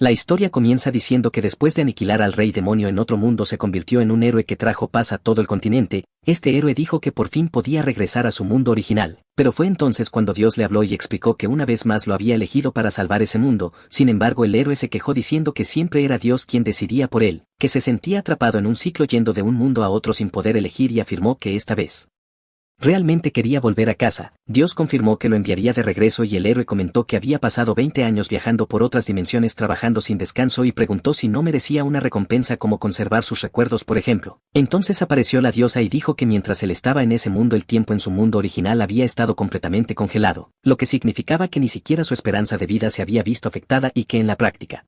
La historia comienza diciendo que después de aniquilar al rey demonio en otro mundo se convirtió en un héroe que trajo paz a todo el continente. Este héroe dijo que por fin podía regresar a su mundo original, pero fue entonces cuando Dios le habló y explicó que una vez más lo había elegido para salvar ese mundo. Sin embargo, el héroe se quejó diciendo que siempre era Dios quien decidía por él, que se sentía atrapado en un ciclo yendo de un mundo a otro sin poder elegir, y afirmó que esta vez realmente quería volver a casa. Dios confirmó que lo enviaría de regreso, y el héroe comentó que había pasado 20 años viajando por otras dimensiones trabajando sin descanso, y preguntó si no merecía una recompensa como conservar sus recuerdos, por ejemplo. Entonces apareció la diosa y dijo que mientras él estaba en ese mundo, el tiempo en su mundo original había estado completamente congelado, lo que significaba que ni siquiera su esperanza de vida se había visto afectada y que en la práctica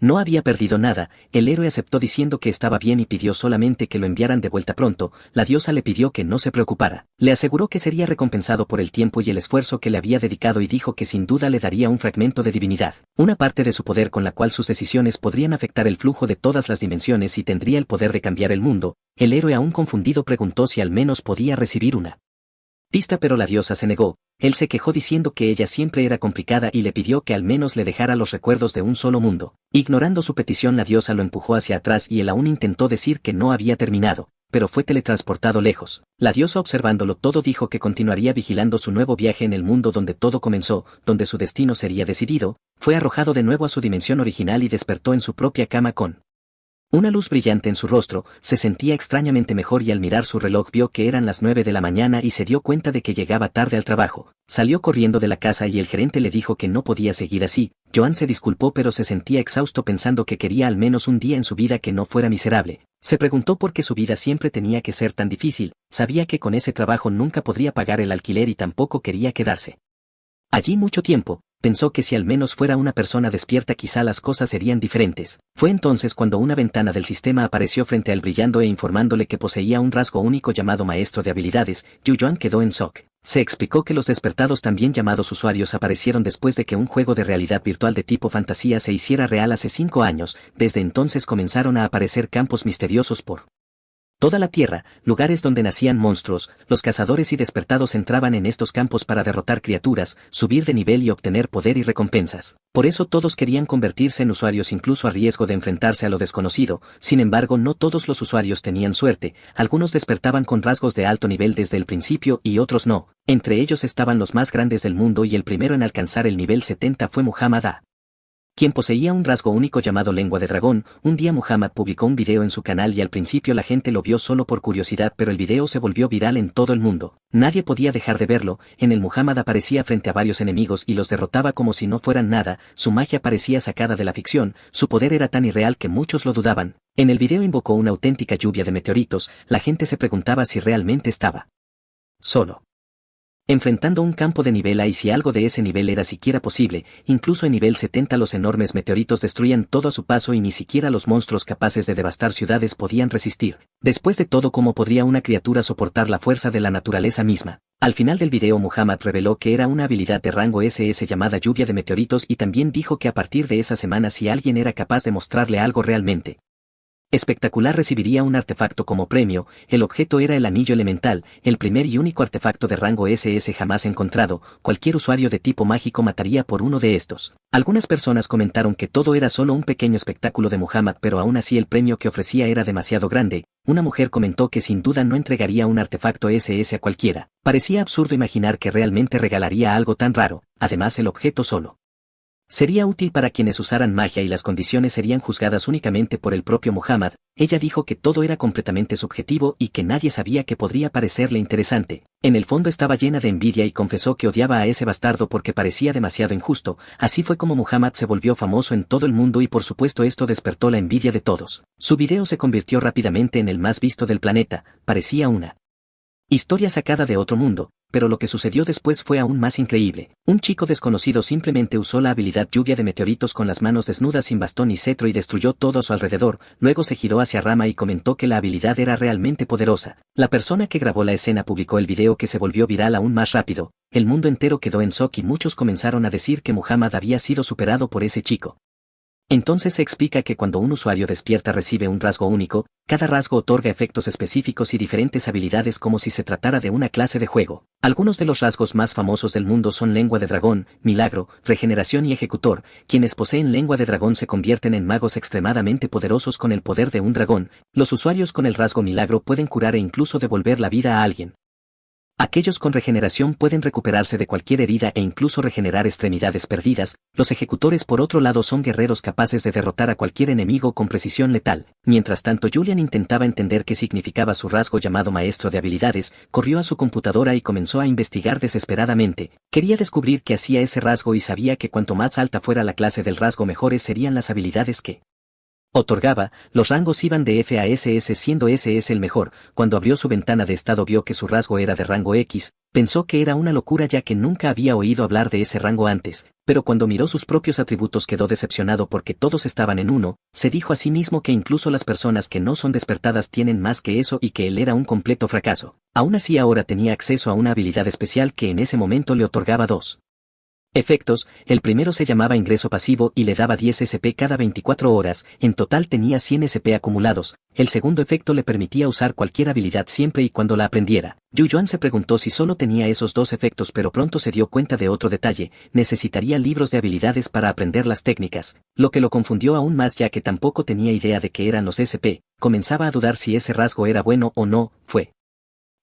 no había perdido nada. El héroe aceptó diciendo que estaba bien y pidió solamente que lo enviaran de vuelta pronto. La diosa le pidió que no se preocupara. Le aseguró que sería recompensado por el tiempo y el esfuerzo que le había dedicado, y dijo que sin duda le daría un fragmento de divinidad, una parte de su poder con la cual sus decisiones podrían afectar el flujo de todas las dimensiones y tendría el poder de cambiar el mundo. El héroe, aún confundido, preguntó si al menos podía recibir una pista, pero la diosa se negó. Él se quejó diciendo que ella siempre era complicada y le pidió que al menos le dejara los recuerdos de un solo mundo. Ignorando su petición, la diosa lo empujó hacia atrás y él aún intentó decir que no había terminado, pero fue teletransportado lejos. La diosa, observándolo todo, dijo que continuaría vigilando su nuevo viaje en el mundo donde todo comenzó, donde su destino sería decidido. Fue arrojado de nuevo a su dimensión original y despertó en su propia cama con una luz brillante en su rostro. Se sentía extrañamente mejor y al mirar su reloj vio que eran las 9 de la mañana y se dio cuenta de que llegaba tarde al trabajo. Salió corriendo de la casa y el gerente le dijo que no podía seguir así. Joan se disculpó, pero se sentía exhausto pensando que quería al menos un día en su vida que no fuera miserable. Se preguntó por qué su vida siempre tenía que ser tan difícil. Sabía que con ese trabajo nunca podría pagar el alquiler y tampoco quería quedarse allí mucho tiempo. Pensó que si al menos fuera una persona despierta quizá las cosas serían diferentes. Fue entonces cuando una ventana del sistema apareció frente a él brillando e informándole que poseía un rasgo único llamado maestro de habilidades. Yuan quedó en shock. Se explicó que los despertados, también llamados usuarios, aparecieron después de que un juego de realidad virtual de tipo fantasía se hiciera real hace 5 años. Desde entonces comenzaron a aparecer campos misteriosos por toda la Tierra, lugares donde nacían monstruos. Los cazadores y despertados entraban en estos campos para derrotar criaturas, subir de nivel y obtener poder y recompensas. Por eso todos querían convertirse en usuarios, incluso a riesgo de enfrentarse a lo desconocido. Sin embargo, no todos los usuarios tenían suerte. Algunos despertaban con rasgos de alto nivel desde el principio y otros no. Entre ellos estaban los más grandes del mundo, y el primero en alcanzar el nivel 70 fue Muhammad A, quien poseía un rasgo único llamado lengua de dragón. Un día Muhammad publicó un video en su canal y al principio la gente lo vio solo por curiosidad, pero el video se volvió viral en todo el mundo. Nadie podía dejar de verlo. En el Muhammad aparecía frente a varios enemigos y los derrotaba como si no fueran nada. Su magia parecía sacada de la ficción, su poder era tan irreal que muchos lo dudaban. En el video invocó una auténtica lluvia de meteoritos. La gente se preguntaba si realmente estaba solo enfrentando un campo de nivel A y si algo de ese nivel era siquiera posible. Incluso en nivel 70 los enormes meteoritos destruían todo a su paso y ni siquiera los monstruos capaces de devastar ciudades podían resistir. Después de todo, ¿cómo podría una criatura soportar la fuerza de la naturaleza misma? Al final del video Muhammad reveló que era una habilidad de rango SS llamada lluvia de meteoritos, y también dijo que a partir de esa semana, si alguien era capaz de mostrarle algo realmente espectacular, recibiría un artefacto como premio. El objeto era el anillo elemental, el primer y único artefacto de rango SS jamás encontrado. Cualquier usuario de tipo mágico mataría por uno de estos. Algunas personas comentaron que todo era solo un pequeño espectáculo de Muhammad, pero aún así el premio que ofrecía era demasiado grande. Una mujer comentó que sin duda no entregaría un artefacto SS a cualquiera. Parecía absurdo imaginar que realmente regalaría algo tan raro. Además, el objeto solo sería útil para quienes usaran magia y las condiciones serían juzgadas únicamente por el propio Muhammad. Ella dijo que todo era completamente subjetivo y que nadie sabía qué podría parecerle interesante. En el fondo estaba llena de envidia y confesó que odiaba a ese bastardo porque parecía demasiado injusto. Así fue como Muhammad se volvió famoso en todo el mundo y por supuesto esto despertó la envidia de todos. Su video se convirtió rápidamente en el más visto del planeta. Parecía una historia sacada de otro mundo. Pero lo que sucedió después fue aún más increíble. Un chico desconocido simplemente usó la habilidad lluvia de meteoritos con las manos desnudas, sin bastón y cetro, y destruyó todo a su alrededor. Luego se giró hacia Rama y comentó que la habilidad era realmente poderosa. La persona que grabó la escena publicó el video, que se volvió viral aún más rápido. El mundo entero quedó en shock y muchos comenzaron a decir que Muhammad había sido superado por ese chico. Entonces se explica que cuando un usuario despierta recibe un rasgo único. Cada rasgo otorga efectos específicos y diferentes habilidades como si se tratara de una clase de juego. Algunos de los rasgos más famosos del mundo son lengua de dragón, milagro, regeneración y ejecutor. Quienes poseen lengua de dragón se convierten en magos extremadamente poderosos con el poder de un dragón. Los usuarios con el rasgo milagro pueden curar e incluso devolver la vida a alguien. Aquellos con regeneración pueden recuperarse de cualquier herida e incluso regenerar extremidades perdidas. Los ejecutores por otro lado son guerreros capaces de derrotar a cualquier enemigo con precisión letal. Mientras tanto Julian intentaba entender qué significaba su rasgo llamado maestro de habilidades, corrió a su computadora y comenzó a investigar desesperadamente. Quería descubrir qué hacía ese rasgo y sabía que cuanto más alta fuera la clase del rasgo mejores serían las habilidades que otorgaba. Los rangos iban de F a SS siendo SS el mejor. Cuando abrió su ventana de estado vio que su rasgo era de rango X, pensó que era una locura ya que nunca había oído hablar de ese rango antes, pero cuando miró sus propios atributos quedó decepcionado porque todos estaban en 1, se dijo a sí mismo que incluso las personas que no son despertadas tienen más que eso y que él era un completo fracaso. Aún así ahora tenía acceso a una habilidad especial que en ese momento le otorgaba 2 efectos. El primero se llamaba ingreso pasivo y le daba 10 SP cada 24 horas, en total tenía 100 SP acumulados. El segundo efecto le permitía usar cualquier habilidad siempre y cuando la aprendiera. Yu Yuan se preguntó si solo tenía esos 2 efectos, pero pronto se dio cuenta de otro detalle: necesitaría libros de habilidades para aprender las técnicas, lo que lo confundió aún más ya que tampoco tenía idea de qué eran los SP. Comenzaba a dudar si ese rasgo era bueno o no. Fue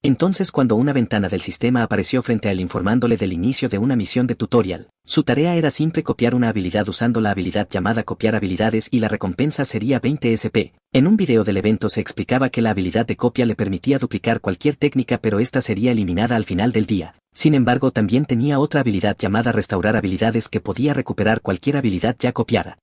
entonces cuando una ventana del sistema apareció frente a él informándole del inicio de una misión de tutorial. Su tarea era simple: copiar una habilidad usando la habilidad llamada copiar habilidades y la recompensa sería 20 SP. En un video del evento se explicaba que la habilidad de copia le permitía duplicar cualquier técnica, pero esta sería eliminada al final del día. Sin embargo, también tenía otra habilidad llamada restaurar habilidades que podía recuperar cualquier habilidad ya copiada.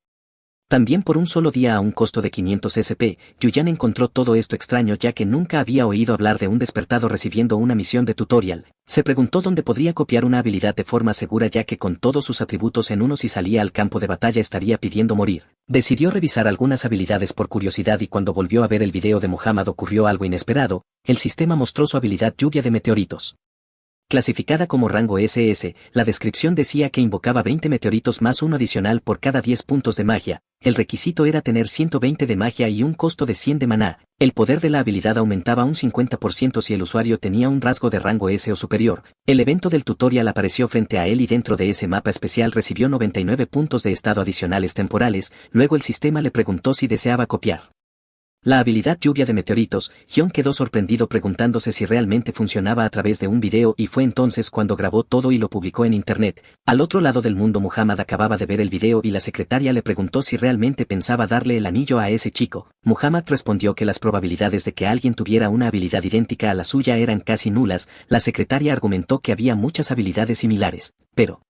También por un solo día a un costo de 500 SP, Yuyan encontró todo esto extraño ya que nunca había oído hablar de un despertado recibiendo una misión de tutorial. Se preguntó dónde podría copiar una habilidad de forma segura ya que con todos sus atributos en uno si salía al campo de batalla estaría pidiendo morir. Decidió revisar algunas habilidades por curiosidad y cuando volvió a ver el video de Muhammad ocurrió algo inesperado: el sistema mostró su habilidad lluvia de meteoritos. Clasificada como rango SS, la descripción decía que invocaba 20 meteoritos más uno adicional por cada 10 puntos de magia. El requisito era tener 120 de magia y un costo de 100 de maná. El poder de la habilidad aumentaba un 50% si el usuario tenía un rasgo de rango S o superior. El evento del tutorial apareció frente a él y dentro de ese mapa especial recibió 99 puntos de estado adicionales temporales. Luego el sistema le preguntó si deseaba copiar la habilidad lluvia de meteoritos. Hyun quedó sorprendido preguntándose si realmente funcionaba a través de un video y fue entonces cuando grabó todo y lo publicó en internet. Al otro lado del mundo Muhammad acababa de ver el video y la secretaria le preguntó si realmente pensaba darle el anillo a ese chico. Muhammad respondió que las probabilidades de que alguien tuviera una habilidad idéntica a la suya eran casi nulas. La secretaria argumentó que había muchas habilidades similares, pero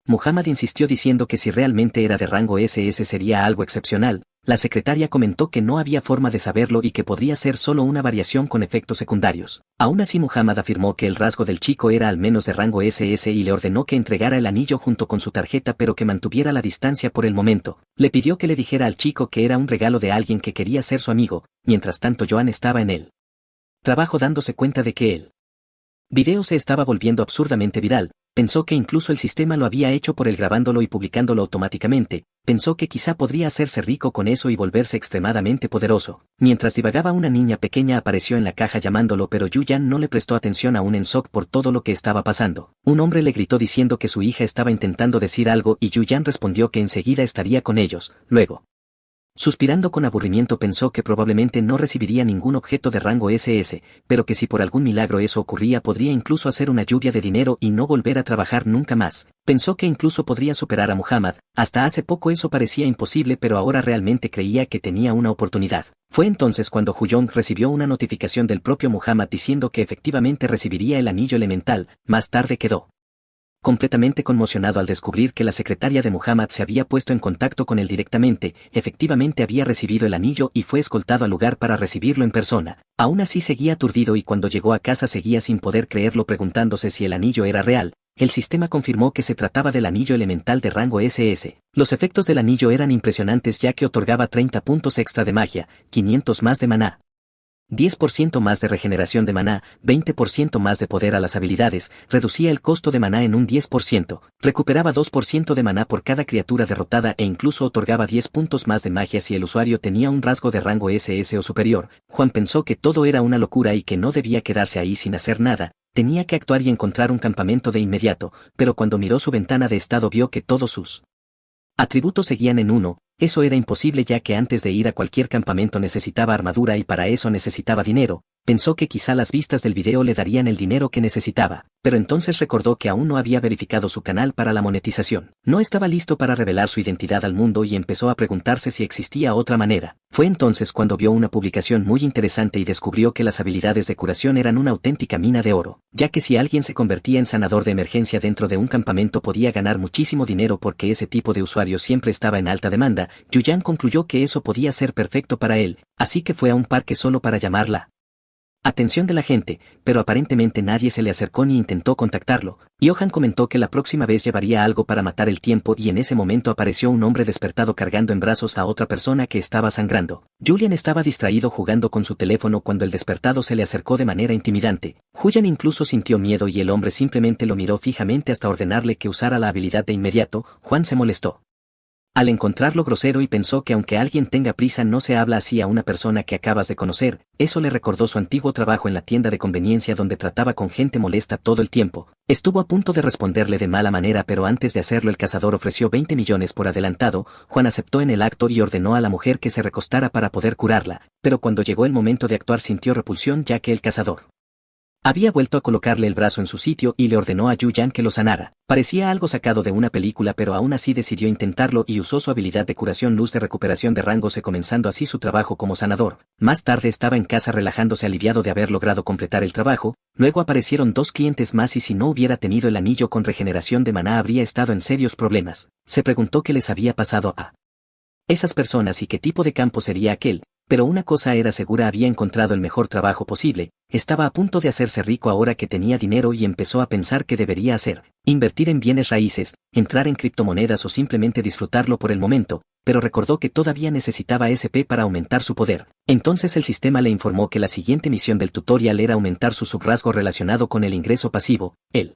Muhammad insistió diciendo que si realmente era de rango SS sería algo excepcional. La secretaria comentó que no había forma de saberlo y que podría ser solo una variación con efectos secundarios. Aún así Muhammad afirmó que el rasgo del chico era al menos de rango SS y le ordenó que entregara el anillo junto con su tarjeta pero que mantuviera la distancia por el momento. Le pidió que le dijera al chico que era un regalo de alguien que quería ser su amigo. Mientras tanto Joan estaba en el trabajo dándose cuenta de que el video se estaba volviendo absurdamente viral. Pensó que incluso el sistema lo había hecho por él grabándolo y publicándolo automáticamente. Pensó que quizá podría hacerse rico con eso y volverse extremadamente poderoso. Mientras divagaba una niña pequeña apareció en la caja llamándolo pero Yuyan no le prestó atención aún en shock por todo lo que estaba pasando. Un hombre le gritó diciendo que su hija estaba intentando decir algo y Yuyan respondió que enseguida estaría con ellos. Luego, suspirando con aburrimiento pensó que probablemente no recibiría ningún objeto de rango SS, pero que si por algún milagro eso ocurría podría incluso hacer una lluvia de dinero y no volver a trabajar nunca más. Pensó que incluso podría superar a Muhammad. Hasta hace poco eso parecía imposible pero ahora realmente creía que tenía una oportunidad. Fue entonces cuando Huyong recibió una notificación del propio Muhammad diciendo que efectivamente recibiría el anillo elemental. Más tarde quedó completamente conmocionado al descubrir que la secretaria de Muhammad se había puesto en contacto con él directamente. Efectivamente había recibido el anillo y fue escoltado al lugar para recibirlo en persona. Aún así seguía aturdido y cuando llegó a casa seguía sin poder creerlo preguntándose si el anillo era real. El sistema confirmó que se trataba del anillo elemental de rango SS. Los efectos del anillo eran impresionantes ya que otorgaba 30 puntos extra de magia, 500 más de maná, 10% más de regeneración de maná, 20% más de poder a las habilidades, reducía el costo de maná en un 10%, recuperaba 2% de maná por cada criatura derrotada e incluso otorgaba 10 puntos más de magia si el usuario tenía un rasgo de rango SS o superior. Juan pensó que todo era una locura y que no debía quedarse ahí sin hacer nada, tenía que actuar y encontrar un campamento de inmediato, pero cuando miró su ventana de estado vio que todos sus atributos seguían en 1, eso era imposible ya que antes de ir a cualquier campamento necesitaba armadura y para eso necesitaba dinero. Pensó que quizá las vistas del video le darían el dinero que necesitaba, pero entonces recordó que aún no había verificado su canal para la monetización. No estaba listo para revelar su identidad al mundo y empezó a preguntarse si existía otra manera. Fue entonces cuando vio una publicación muy interesante y descubrió que las habilidades de curación eran una auténtica mina de oro, ya que si alguien se convertía en sanador de emergencia dentro de un campamento podía ganar muchísimo dinero porque ese tipo de usuario siempre estaba en alta demanda. Yuyan concluyó que eso podía ser perfecto para él, así que fue a un parque solo para llamarla atención de la gente, pero aparentemente nadie se le acercó ni intentó contactarlo. Johan comentó que la próxima vez llevaría algo para matar el tiempo y en ese momento apareció un hombre despertado cargando en brazos a otra persona que estaba sangrando. Julian estaba distraído jugando con su teléfono cuando el despertado se le acercó de manera intimidante. Julian incluso sintió miedo y el hombre simplemente lo miró fijamente hasta ordenarle que usara la habilidad de inmediato. Juan se molestó al encontrarlo grosero y pensó que aunque alguien tenga prisa no se habla así a una persona que acabas de conocer. Eso le recordó su antiguo trabajo en la tienda de conveniencia donde trataba con gente molesta todo el tiempo. Estuvo a punto de responderle de mala manera, pero antes de hacerlo el cazador ofreció 20 millones por adelantado. Juan aceptó en el acto y ordenó a la mujer que se recostara para poder curarla, pero cuando llegó el momento de actuar sintió repulsión ya que el cazador había vuelto a colocarle el brazo en su sitio y le ordenó a Yuyan que lo sanara. Parecía algo sacado de una película, pero aún así decidió intentarlo y usó su habilidad de curación luz de recuperación de rango, comenzando así su trabajo como sanador. Más tarde estaba en casa relajándose aliviado de haber logrado completar el trabajo. Luego aparecieron 2 clientes más y si no hubiera tenido el anillo con regeneración de maná habría estado en serios problemas. Se preguntó qué les había pasado a esas personas y qué tipo de campo sería aquel. Pero una cosa era segura, había encontrado el mejor trabajo posible, estaba a punto de hacerse rico ahora que tenía dinero y empezó a pensar qué debería hacer, invertir en bienes raíces, entrar en criptomonedas o simplemente disfrutarlo por el momento, pero recordó que todavía necesitaba SP para aumentar su poder. Entonces el sistema le informó que la siguiente misión del tutorial era aumentar su subrasgo relacionado con el ingreso pasivo. El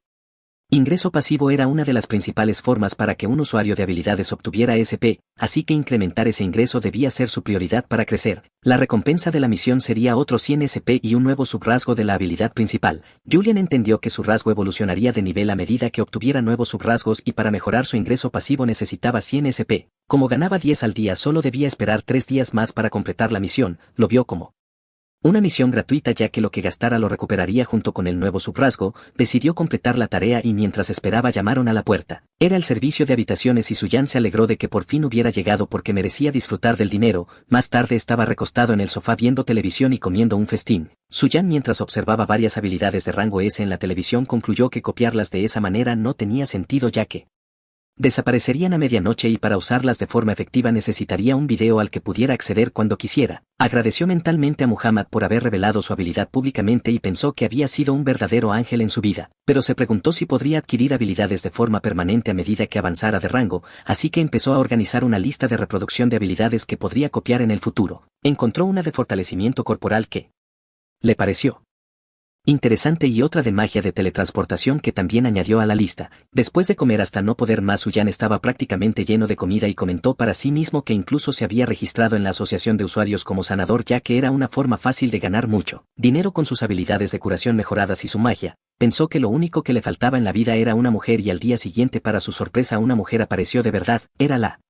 ingreso pasivo era una de las principales formas para que un usuario de habilidades obtuviera SP, así que incrementar ese ingreso debía ser su prioridad para crecer. La recompensa de la misión sería otros 100 SP y un nuevo subrasgo de la habilidad principal. Julian entendió que su rasgo evolucionaría de nivel a medida que obtuviera nuevos subrasgos y para mejorar su ingreso pasivo necesitaba 100 SP. Como ganaba 10 al día solo debía esperar 3 días más para completar la misión, lo vio como una misión gratuita ya que lo que gastara lo recuperaría junto con el nuevo subrasgo. Decidió completar la tarea y mientras esperaba llamaron a la puerta. Era el servicio de habitaciones y Suyan se alegró de que por fin hubiera llegado porque merecía disfrutar del dinero. Más tarde estaba recostado en el sofá viendo televisión y comiendo un festín. Suyan, mientras observaba varias habilidades de rango S en la televisión, concluyó que copiarlas de esa manera no tenía sentido ya que desaparecerían a medianoche y para usarlas de forma efectiva necesitaría un video al que pudiera acceder cuando quisiera. Agradeció mentalmente a Muhammad por haber revelado su habilidad públicamente y pensó que había sido un verdadero ángel en su vida, pero se preguntó si podría adquirir habilidades de forma permanente a medida que avanzara de rango, así que empezó a organizar una lista de reproducción de habilidades que podría copiar en el futuro. Encontró una de fortalecimiento corporal que le pareció interesante y otra de magia de teletransportación que también añadió a la lista. Después de comer hasta no poder más, Suyan estaba prácticamente lleno de comida y comentó para sí mismo que incluso se había registrado en la asociación de usuarios como sanador ya que era una forma fácil de ganar mucho dinero con sus habilidades de curación mejoradas y su magia. Pensó que lo único que le faltaba en la vida era una mujer y al día siguiente para su sorpresa una mujer apareció de verdad, era la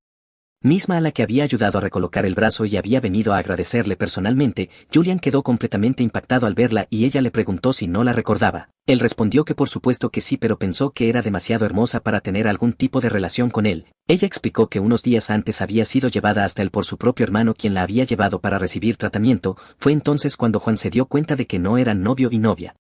misma a la que había ayudado a recolocar el brazo y había venido a agradecerle personalmente. Julian quedó completamente impactado al verla y ella le preguntó si no la recordaba. Él respondió que por supuesto que sí, pero pensó que era demasiado hermosa para tener algún tipo de relación con él. Ella explicó que unos días antes había sido llevada hasta él por su propio hermano quien la había llevado para recibir tratamiento. Fue entonces cuando Juan se dio cuenta de que no eran novio y novia,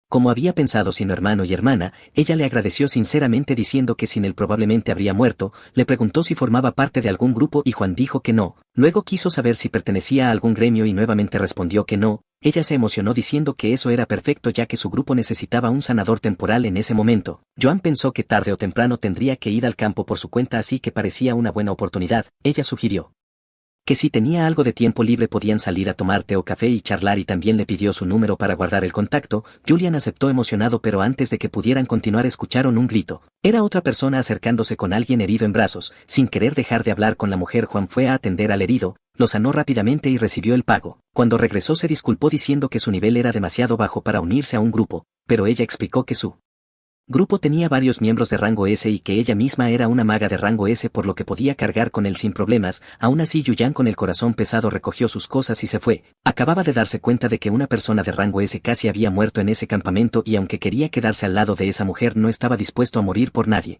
como había pensado, sino hermano y hermana. Ella le agradeció sinceramente diciendo que sin él probablemente habría muerto. Le preguntó si formaba parte de algún grupo y Juan dijo que no. Luego quiso saber si pertenecía a algún gremio y nuevamente respondió que no. Ella se emocionó diciendo que eso era perfecto ya que su grupo necesitaba un sanador temporal en ese momento. Joan pensó que tarde o temprano tendría que ir al campo por su cuenta, así que parecía una buena oportunidad. Ella sugirió que si tenía algo de tiempo libre podían salir a tomar té o café y charlar, y también le pidió su número para guardar el contacto. Julian aceptó emocionado, pero antes de que pudieran continuar escucharon un grito. Era otra persona acercándose con alguien herido en brazos. Sin querer dejar de hablar con la mujer, Juan fue a atender al herido, lo sanó rápidamente y recibió el pago. Cuando regresó se disculpó diciendo que su nivel era demasiado bajo para unirse a un grupo, pero ella explicó que su grupo tenía varios miembros de rango S y que ella misma era una maga de rango S, por lo que podía cargar con él sin problemas. Aún así, Yuyan, con el corazón pesado, recogió sus cosas y se fue. Acababa de darse cuenta de que una persona de rango S casi había muerto en ese campamento, y aunque quería quedarse al lado de esa mujer, no estaba dispuesto a morir por nadie.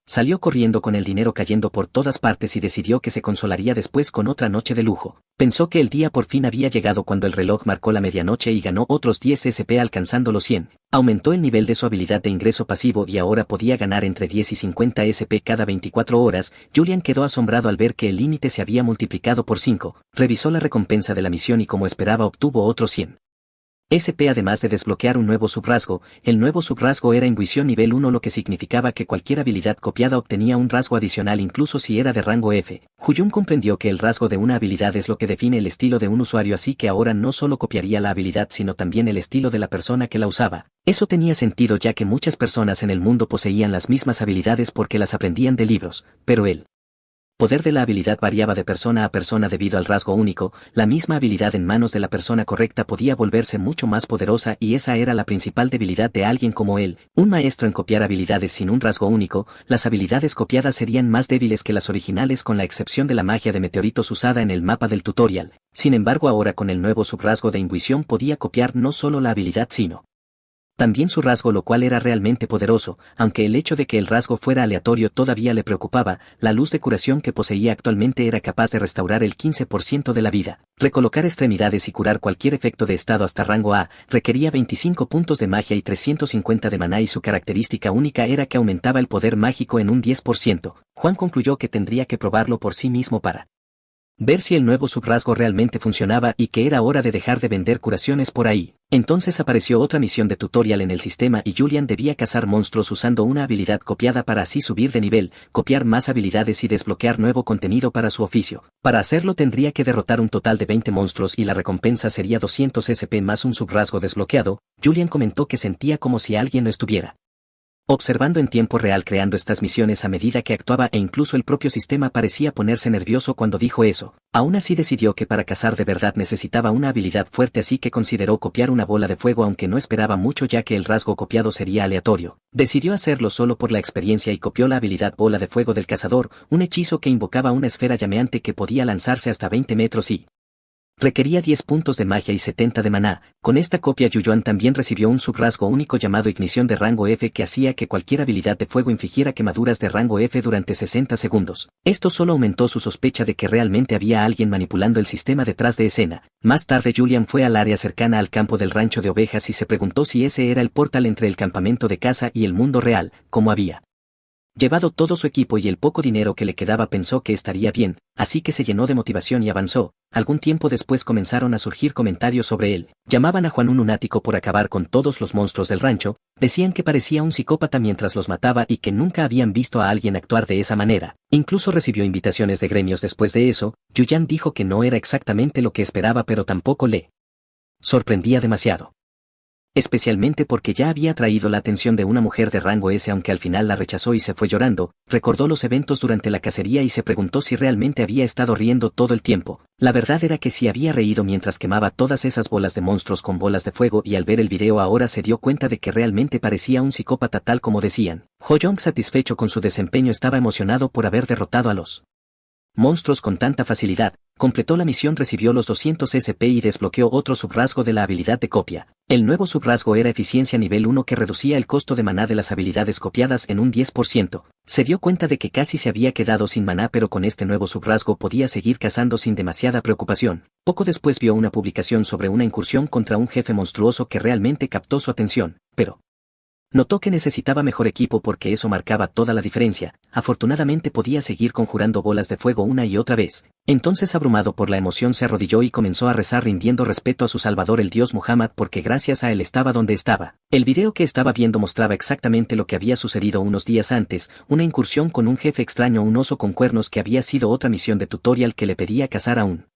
Salió corriendo con el dinero cayendo por todas partes y decidió que se consolaría después con otra noche de lujo. Pensó que el día por fin había llegado cuando el reloj marcó la medianoche y ganó otros 10 SP alcanzando los 100. Aumentó el nivel de su habilidad de ingreso pasivo y ahora podía ganar entre 10 y 50 SP cada 24 horas. Julian quedó asombrado al ver que el límite se había multiplicado por 5. Revisó la recompensa de la misión y, como esperaba, obtuvo otros 100 SP, además de desbloquear un nuevo subrasgo. El nuevo subrasgo era Intuición nivel 1, lo que significaba que cualquier habilidad copiada obtenía un rasgo adicional incluso si era de rango F. Huyun comprendió que el rasgo de una habilidad es lo que define el estilo de un usuario, así que ahora no solo copiaría la habilidad sino también el estilo de la persona que la usaba. Eso tenía sentido, ya que muchas personas en el mundo poseían las mismas habilidades porque las aprendían de libros, pero el poder de la habilidad variaba de persona a persona debido al rasgo único. La misma habilidad en manos de la persona correcta podía volverse mucho más poderosa, y esa era la principal debilidad de alguien como él, un maestro en copiar habilidades sin un rasgo único. Las habilidades copiadas serían más débiles que las originales, con la excepción de la magia de meteoritos usada en el mapa del tutorial. Sin embargo, ahora con el nuevo subrasgo de intuición podía copiar no solo la habilidad sino también su rasgo, lo cual era realmente poderoso. Aunque el hecho de que el rasgo fuera aleatorio todavía le preocupaba, la luz de curación que poseía actualmente era capaz de restaurar el 15% de la vida, recolocar extremidades y curar cualquier efecto de estado hasta rango A. Requería 25 puntos de magia y 350 de maná, y su característica única era que aumentaba el poder mágico en un 10%. Juan concluyó que tendría que probarlo por sí mismo para ver si el nuevo subrasgo realmente funcionaba y que era hora de dejar de vender curaciones por ahí. Entonces apareció otra misión de tutorial en el sistema y Julian debía cazar monstruos usando una habilidad copiada para así subir de nivel, copiar más habilidades y desbloquear nuevo contenido para su oficio. Para hacerlo tendría que derrotar un total de 20 monstruos y la recompensa sería 200 SP más un subrasgo desbloqueado. Julian comentó que sentía como si alguien lo estuviera observando en tiempo real creando estas misiones a medida que actuaba, e incluso el propio sistema parecía ponerse nervioso cuando dijo eso. Aún así decidió que para cazar de verdad necesitaba una habilidad fuerte, así que consideró copiar una bola de fuego, aunque no esperaba mucho ya que el rasgo copiado sería aleatorio. Decidió hacerlo solo por la experiencia y copió la habilidad bola de fuego del cazador, un hechizo que invocaba una esfera llameante que podía lanzarse hasta 20 metros y requería 10 puntos de magia y 70 de maná. Con esta copia Yuyuan también recibió un subrasgo único llamado Ignición de rango F, que hacía que cualquier habilidad de fuego infligiera quemaduras de rango F durante 60 segundos. Esto solo aumentó su sospecha de que realmente había alguien manipulando el sistema detrás de escena. Más tarde Julian fue al área cercana al campo del rancho de ovejas y se preguntó si ese era el portal entre el campamento de caza y el mundo real. Como había llevado todo su equipo y el poco dinero que le quedaba, pensó que estaría bien, así que se llenó de motivación y avanzó. Algún tiempo después comenzaron a surgir comentarios sobre él. Llamaban a Juan un lunático por acabar con todos los monstruos del rancho, decían que parecía un psicópata mientras los mataba y que nunca habían visto a alguien actuar de esa manera. Incluso recibió invitaciones de gremios después de eso. Yuyan dijo que no era exactamente lo que esperaba, pero tampoco le sorprendía demasiado, especialmente porque ya había atraído la atención de una mujer de rango S, aunque al final la rechazó y se fue llorando. Recordó los eventos durante la cacería y se preguntó si realmente había estado riendo todo el tiempo. La verdad era que sí había reído mientras quemaba todas esas bolas de monstruos con bolas de fuego, y al ver el video ahora se dio cuenta de que realmente parecía un psicópata tal como decían. Ho-Young, satisfecho con su desempeño, estaba emocionado por haber derrotado a los monstruos con tanta facilidad. Completó la misión, recibió los 200 SP y desbloqueó otro subrasgo de la habilidad de copia. El nuevo subrasgo era Eficiencia nivel 1, que reducía el costo de maná de las habilidades copiadas en un 10%. Se dio cuenta de que casi se había quedado sin maná, pero con este nuevo subrasgo podía seguir cazando sin demasiada preocupación. Poco después vio una publicación sobre una incursión contra un jefe monstruoso que realmente captó su atención, pero Notó que necesitaba mejor equipo porque eso marcaba toda la diferencia. Afortunadamente podía seguir conjurando bolas de fuego una y otra vez. Entonces, abrumado por la emoción, se arrodilló y comenzó a rezar rindiendo respeto a su salvador, el dios Muhammad, porque gracias a él estaba donde estaba. El video que estaba viendo mostraba exactamente lo que había sucedido unos días antes, una incursión con un jefe extraño, un oso con cuernos, que había sido otra misión de tutorial que le pedía cazar a un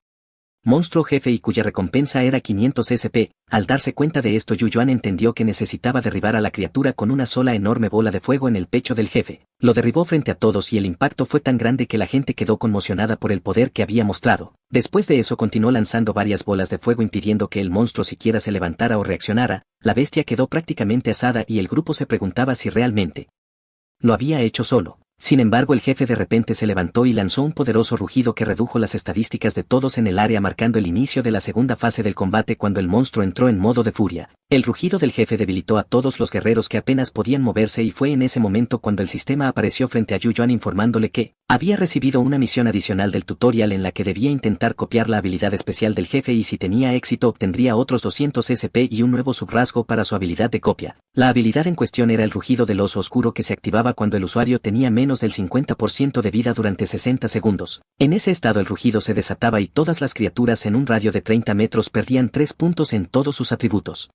monstruo jefe y cuya recompensa era 500 SP. Al darse cuenta de esto, Yu Yuan entendió que necesitaba derribar a la criatura con una sola enorme bola de fuego en el pecho del jefe. Lo derribó frente a todos y el impacto fue tan grande que la gente quedó conmocionada por el poder que había mostrado. Después de eso continuó lanzando varias bolas de fuego impidiendo que el monstruo siquiera se levantara o reaccionara. La bestia quedó prácticamente asada y el grupo se preguntaba si realmente lo había hecho solo. Sin embargo, el jefe de repente se levantó y lanzó un poderoso rugido que redujo las estadísticas de todos en el área, marcando el inicio de la segunda fase del combate cuando el monstruo entró en modo de furia. El rugido del jefe debilitó a todos los guerreros que apenas podían moverse y fue en ese momento cuando el sistema apareció frente a Yu Yuan informándole que había recibido una misión adicional del tutorial en la que debía intentar copiar la habilidad especial del jefe y si tenía éxito obtendría otros 200 SP y un nuevo subrasgo para su habilidad de copia. La habilidad en cuestión era el rugido del oso oscuro que se activaba cuando el usuario tenía menos del 50% de vida durante 60 segundos. En ese estado el rugido se desataba y todas las criaturas en un radio de 30 metros perdían 3 puntos en todos sus atributos.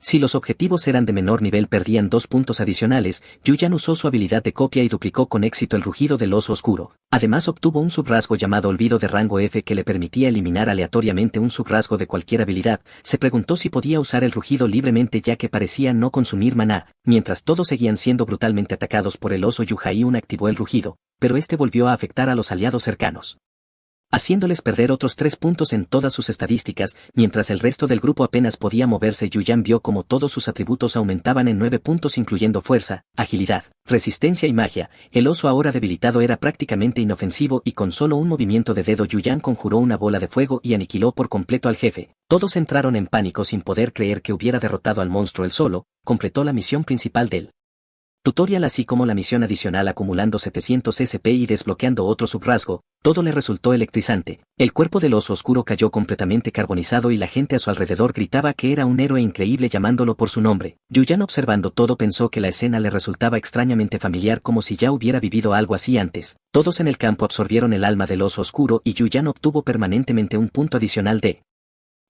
Si los objetivos eran de menor nivel perdían 2 puntos adicionales. Yu Yuan usó su habilidad de copia y duplicó con éxito el rugido del oso oscuro. Además obtuvo un subrasgo llamado Olvido de rango F que le permitía eliminar aleatoriamente un subrasgo de cualquier habilidad. Se preguntó si podía usar el rugido libremente ya que parecía no consumir maná. Mientras todos seguían siendo brutalmente atacados por el oso, Yu Jaiun activó el rugido, pero este volvió a afectar a los aliados cercanos, haciéndoles perder otros 3 puntos en todas sus estadísticas. Mientras el resto del grupo apenas podía moverse, Yu Yuan vio como todos sus atributos aumentaban en 9 puntos incluyendo fuerza, agilidad, resistencia y magia. El oso ahora debilitado era prácticamente inofensivo y con solo un movimiento de dedo Yu Yuan conjuró una bola de fuego y aniquiló por completo al jefe. Todos entraron en pánico sin poder creer que hubiera derrotado al monstruo él solo. Completó la misión principal del tutorial así como la misión adicional acumulando 700 SP y desbloqueando otro subrasgo. Todo le resultó electrizante. El cuerpo del oso oscuro cayó completamente carbonizado y la gente a su alrededor gritaba que era un héroe increíble llamándolo por su nombre. Yu Yuan, observando todo, pensó que la escena le resultaba extrañamente familiar, como si ya hubiera vivido algo así antes. Todos en el campo absorbieron el alma del oso oscuro y Yu Yuan obtuvo permanentemente un punto adicional de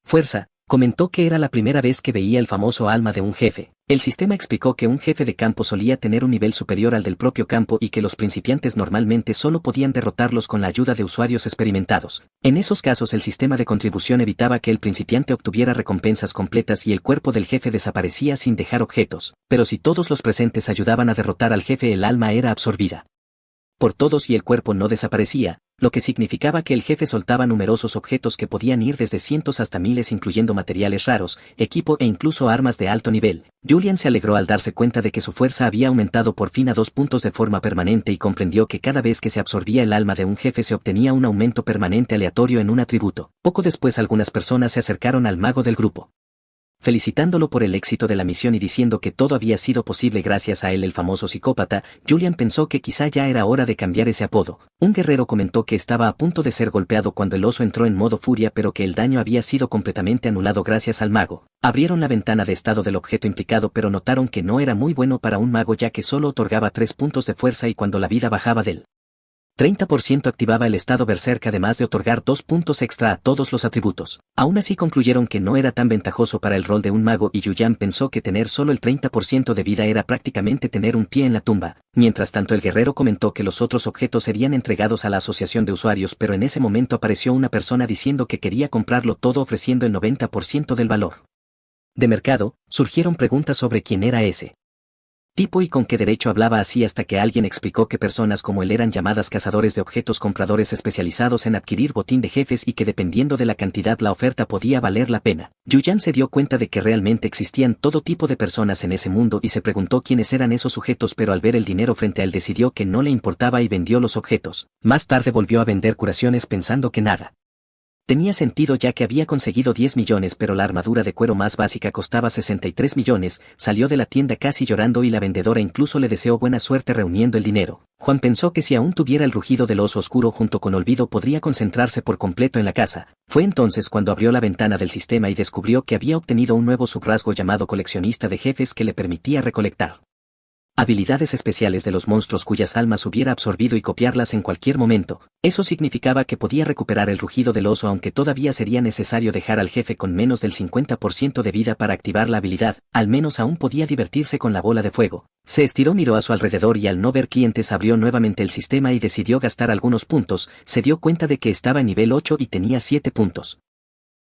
fuerza. Comentó que era la primera vez que veía el famoso alma de un jefe. El sistema explicó que un jefe de campo solía tener un nivel superior al del propio campo y que los principiantes normalmente solo podían derrotarlos con la ayuda de usuarios experimentados. En esos casos el sistema de contribución evitaba que el principiante obtuviera recompensas completas y el cuerpo del jefe desaparecía sin dejar objetos. Pero si todos los presentes ayudaban a derrotar al jefe, el alma era absorbida por todos y el cuerpo no desaparecía, lo que significaba que el jefe soltaba numerosos objetos que podían ir desde cientos hasta miles, incluyendo materiales raros, equipo e incluso armas de alto nivel. Julian se alegró al darse cuenta de que su fuerza había aumentado por fin a 2 puntos de forma permanente y comprendió que cada vez que se absorbía el alma de un jefe se obtenía un aumento permanente aleatorio en un atributo. Poco después algunas personas se acercaron al mago del grupo, felicitándolo por el éxito de la misión y diciendo que todo había sido posible gracias a él, el famoso psicópata. Julian pensó que quizá ya era hora de cambiar ese apodo. Un guerrero comentó que estaba a punto de ser golpeado cuando el oso entró en modo furia, pero que el daño había sido completamente anulado gracias al mago. Abrieron la ventana de estado del objeto implicado, pero notaron que no era muy bueno para un mago ya que solo otorgaba 3 puntos de fuerza y cuando la vida bajaba del 30% activaba el estado berserk, además de otorgar 2 puntos extra a todos los atributos. Aún así concluyeron que no era tan ventajoso para el rol de un mago y Yuyan pensó que tener solo el 30% de vida era prácticamente tener un pie en la tumba. Mientras tanto el guerrero comentó que los otros objetos serían entregados a la asociación de usuarios, pero en ese momento apareció una persona diciendo que quería comprarlo todo ofreciendo el 90% del valor de mercado. Surgieron preguntas sobre quién era ese tipo y con qué derecho hablaba así, hasta que alguien explicó que personas como él eran llamadas cazadores de objetos, compradores especializados en adquirir botín de jefes y que dependiendo de la cantidad la oferta podía valer la pena. Yuyan se dio cuenta de que realmente existían todo tipo de personas en ese mundo y se preguntó quiénes eran esos sujetos, pero al ver el dinero frente a él decidió que no le importaba y vendió los objetos. Más tarde volvió a vender curaciones pensando que nada Tenía sentido ya que había conseguido 10 millones pero la armadura de cuero más básica costaba 63 millones, salió de la tienda casi llorando y la vendedora incluso le deseó buena suerte reuniendo el dinero. Juan pensó que si aún tuviera el rugido del oso oscuro junto con olvido podría concentrarse por completo en la casa. Fue entonces cuando abrió la ventana del sistema y descubrió que había obtenido un nuevo subrasgo llamado coleccionista de jefes que le permitía recolectar habilidades especiales de los monstruos cuyas almas hubiera absorbido y copiarlas en cualquier momento. Eso significaba que podía recuperar el rugido del oso aunque todavía sería necesario dejar al jefe con menos del 50% de vida para activar la habilidad, al menos aún podía divertirse con la bola de fuego. Se estiró, miró a su alrededor y al no ver clientes abrió nuevamente el sistema y decidió gastar algunos puntos, se dio cuenta de que estaba en nivel 8 y tenía 7 puntos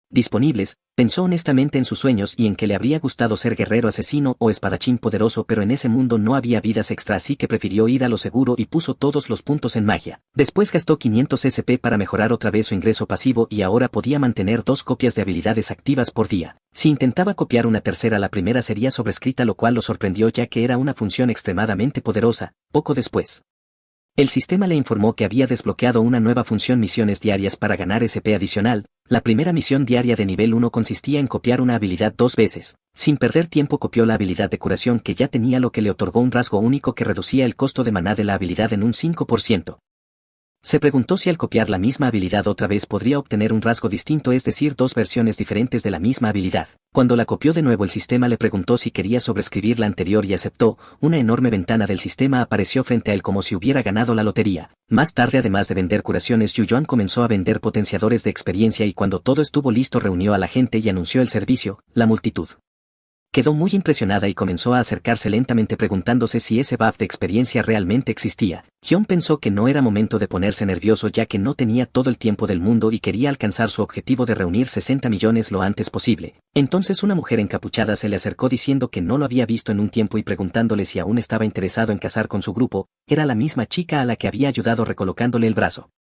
disponibles, pensó honestamente en sus sueños y en que le habría gustado ser guerrero asesino o espadachín poderoso, pero en ese mundo no había vidas extra, así que prefirió ir a lo seguro y puso todos los puntos en magia. Después gastó 500 SP para mejorar otra vez su ingreso pasivo y ahora podía mantener 2 copias de habilidades activas por día. Si intentaba copiar una tercera, la primera sería sobrescrita, lo cual lo sorprendió ya que era una función extremadamente poderosa. Poco después, el sistema le informó que había desbloqueado una nueva función, misiones diarias para ganar SP adicional. La primera misión diaria de nivel 1 consistía en copiar una habilidad 2 veces. Sin perder tiempo copió la habilidad de curación que ya tenía, lo que le otorgó un rasgo único que reducía el costo de maná de la habilidad en un 5%. Se preguntó si al copiar la misma habilidad otra vez podría obtener un rasgo distinto, es decir, 2 versiones diferentes de la misma habilidad. Cuando la copió de nuevo, el sistema le preguntó si quería sobreescribir la anterior y aceptó. Una enorme ventana del sistema apareció frente a él como si hubiera ganado la lotería. Más tarde, además de vender curaciones, Yuyuan comenzó a vender potenciadores de experiencia y cuando todo estuvo listo reunió a la gente y anunció el servicio. La multitud quedó muy impresionada y comenzó a acercarse lentamente preguntándose si ese buff de experiencia realmente existía. Hyun pensó que no era momento de ponerse nervioso ya que no tenía todo el tiempo del mundo y quería alcanzar su objetivo de reunir 60 millones lo antes posible. Entonces una mujer encapuchada se le acercó diciendo que no lo había visto en un tiempo y preguntándole si aún estaba interesado en casar con su grupo. Era la misma chica a la que había ayudado recolocándole el brazo.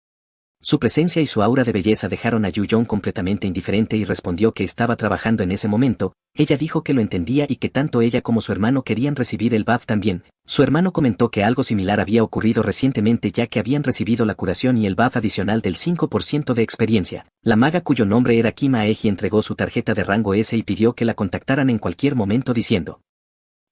Su presencia y su aura de belleza dejaron a Yuyuan completamente indiferente y respondió que estaba trabajando en ese momento. Ella dijo que lo entendía y que tanto ella como su hermano querían recibir el buff también. Su hermano comentó que algo similar había ocurrido recientemente ya que habían recibido la curación y el buff adicional del 5% de experiencia. La maga, cuyo nombre era Kima Eji, entregó su tarjeta de rango S y pidió que la contactaran en cualquier momento diciendo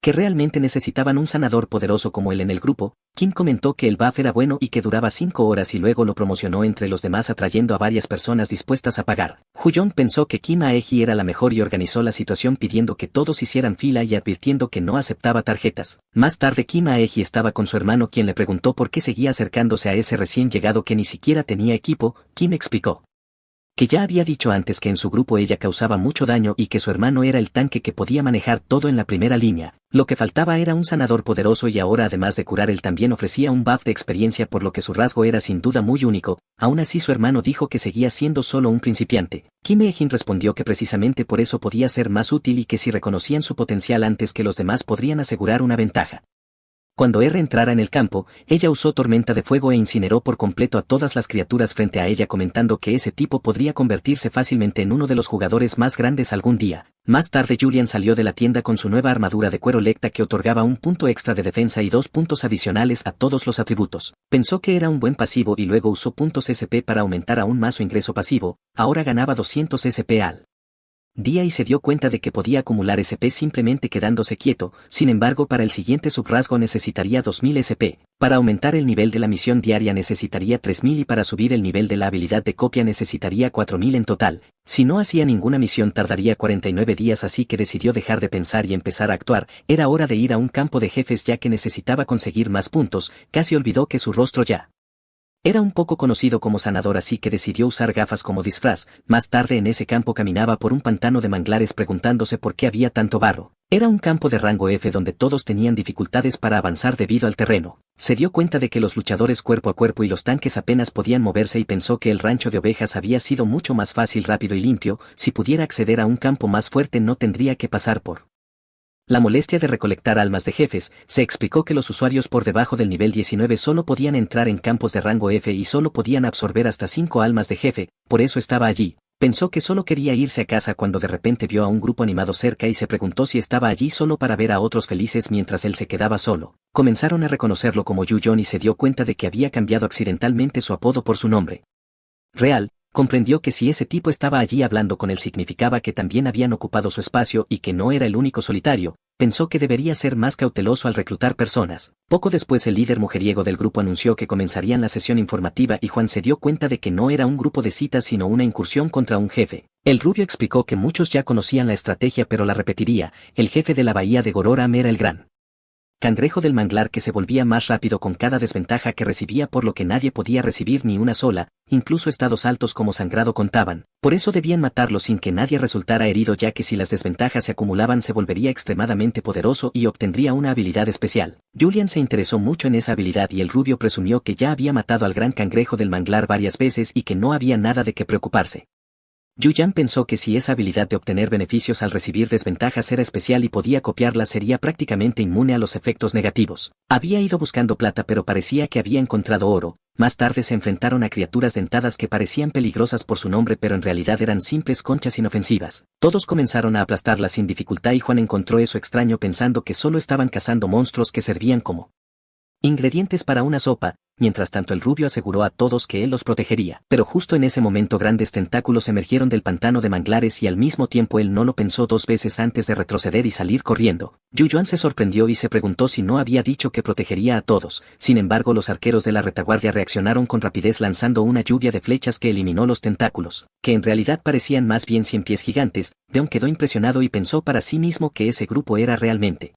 que realmente necesitaban un sanador poderoso como él en el grupo. Kim comentó que el buff era bueno y que duraba 5 horas y luego lo promocionó entre los demás atrayendo a varias personas dispuestas a pagar. Huyong pensó que Kim Aeji era la mejor y organizó la situación pidiendo que todos hicieran fila y advirtiendo que no aceptaba tarjetas. Más tarde Kim Aeji estaba con su hermano, quien le preguntó por qué seguía acercándose a ese recién llegado que ni siquiera tenía equipo. Kim explicó que ya había dicho antes que en su grupo ella causaba mucho daño y que su hermano era el tanque que podía manejar todo en la primera línea. Lo que faltaba era un sanador poderoso y ahora, además de curar, él también ofrecía un buff de experiencia, por lo que su rasgo era sin duda muy único. Aún así su hermano dijo que seguía siendo solo un principiante. Kim Hye-jin respondió que precisamente por eso podía ser más útil y que si reconocían su potencial antes que los demás podrían asegurar una ventaja. Cuando R entrara en el campo, ella usó tormenta de fuego e incineró por completo a todas las criaturas frente a ella, comentando que ese tipo podría convertirse fácilmente en uno de los jugadores más grandes algún día. Más tarde Julian salió de la tienda con su nueva armadura de cuero lecta que otorgaba un punto extra de defensa y 2 puntos adicionales a todos los atributos. Pensó que era un buen pasivo y luego usó puntos SP para aumentar aún más su ingreso pasivo. Ahora ganaba 200 SP al día y se dio cuenta de que podía acumular SP simplemente quedándose quieto. Sin embargo, para el siguiente subrasgo necesitaría 2000 SP. Para aumentar el nivel de la misión diaria necesitaría 3000 y para subir el nivel de la habilidad de copia necesitaría 4000 en total. Si no hacía ninguna misión tardaría 49 días, así que decidió dejar de pensar y empezar a actuar. Era hora de ir a un campo de jefes ya que necesitaba conseguir más puntos. Casi olvidó que su rostro ya era un poco conocido como sanador, así que decidió usar gafas como disfraz. Más tarde en ese campo caminaba por un pantano de manglares preguntándose por qué había tanto barro. Era un campo de rango F donde todos tenían dificultades para avanzar debido al terreno. Se dio cuenta de que los luchadores cuerpo a cuerpo y los tanques apenas podían moverse y pensó que el rancho de ovejas había sido mucho más fácil, rápido y limpio. Si pudiera acceder a un campo más fuerte no tendría que pasar por la molestia de recolectar almas de jefes. Se explicó que los usuarios por debajo del nivel 19 solo podían entrar en campos de rango F y solo podían absorber hasta 5 almas de jefe, por eso estaba allí. Pensó que solo quería irse a casa cuando de repente vio a un grupo animado cerca y se preguntó si estaba allí solo para ver a otros felices mientras él se quedaba solo. Comenzaron a reconocerlo como Yu Jon y se dio cuenta de que había cambiado accidentalmente su apodo por su nombre real. comprendió que si ese tipo estaba allí hablando con él significaba que también habían ocupado su espacio y que no era el único solitario. Pensó que debería ser más cauteloso al reclutar personas. Poco después el líder mujeriego del grupo anunció que comenzarían la sesión informativa y Juan se dio cuenta de que no era un grupo de citas sino una incursión contra un jefe. El rubio explicó que muchos ya conocían la estrategia pero la repetiría. El jefe de la bahía de Gororam era el gran cangrejo del manglar que se volvía más rápido con cada desventaja que recibía, por lo que nadie podía recibir ni una sola, incluso estados altos como sangrado contaban. Por eso debían matarlo sin que nadie resultara herido, ya que si las desventajas se acumulaban se volvería extremadamente poderoso y obtendría una habilidad especial. Julian se interesó mucho en esa habilidad y el rubio presumió que ya había matado al gran cangrejo del manglar varias veces y que no había nada de qué preocuparse. Yuyan pensó que si esa habilidad de obtener beneficios al recibir desventajas era especial y podía copiarla, sería prácticamente inmune a los efectos negativos. Había ido buscando plata pero parecía que había encontrado oro. Más tarde se enfrentaron a criaturas dentadas que parecían peligrosas por su nombre pero en realidad eran simples conchas inofensivas. Todos comenzaron a aplastarlas sin dificultad y Juan encontró eso extraño pensando que solo estaban cazando monstruos que servían como ingredientes para una sopa. Mientras tanto el rubio aseguró a todos que él los protegería. Pero justo en ese momento grandes tentáculos emergieron del pantano de manglares y al mismo tiempo él no lo pensó dos veces antes de retroceder y salir corriendo. Yuan se sorprendió y se preguntó si no había dicho que protegería a todos. Sin embargo los arqueros de la retaguardia reaccionaron con rapidez lanzando una lluvia de flechas que eliminó los tentáculos, que en realidad parecían más bien 100 pies gigantes. Deon quedó impresionado y pensó para sí mismo que ese grupo era realmente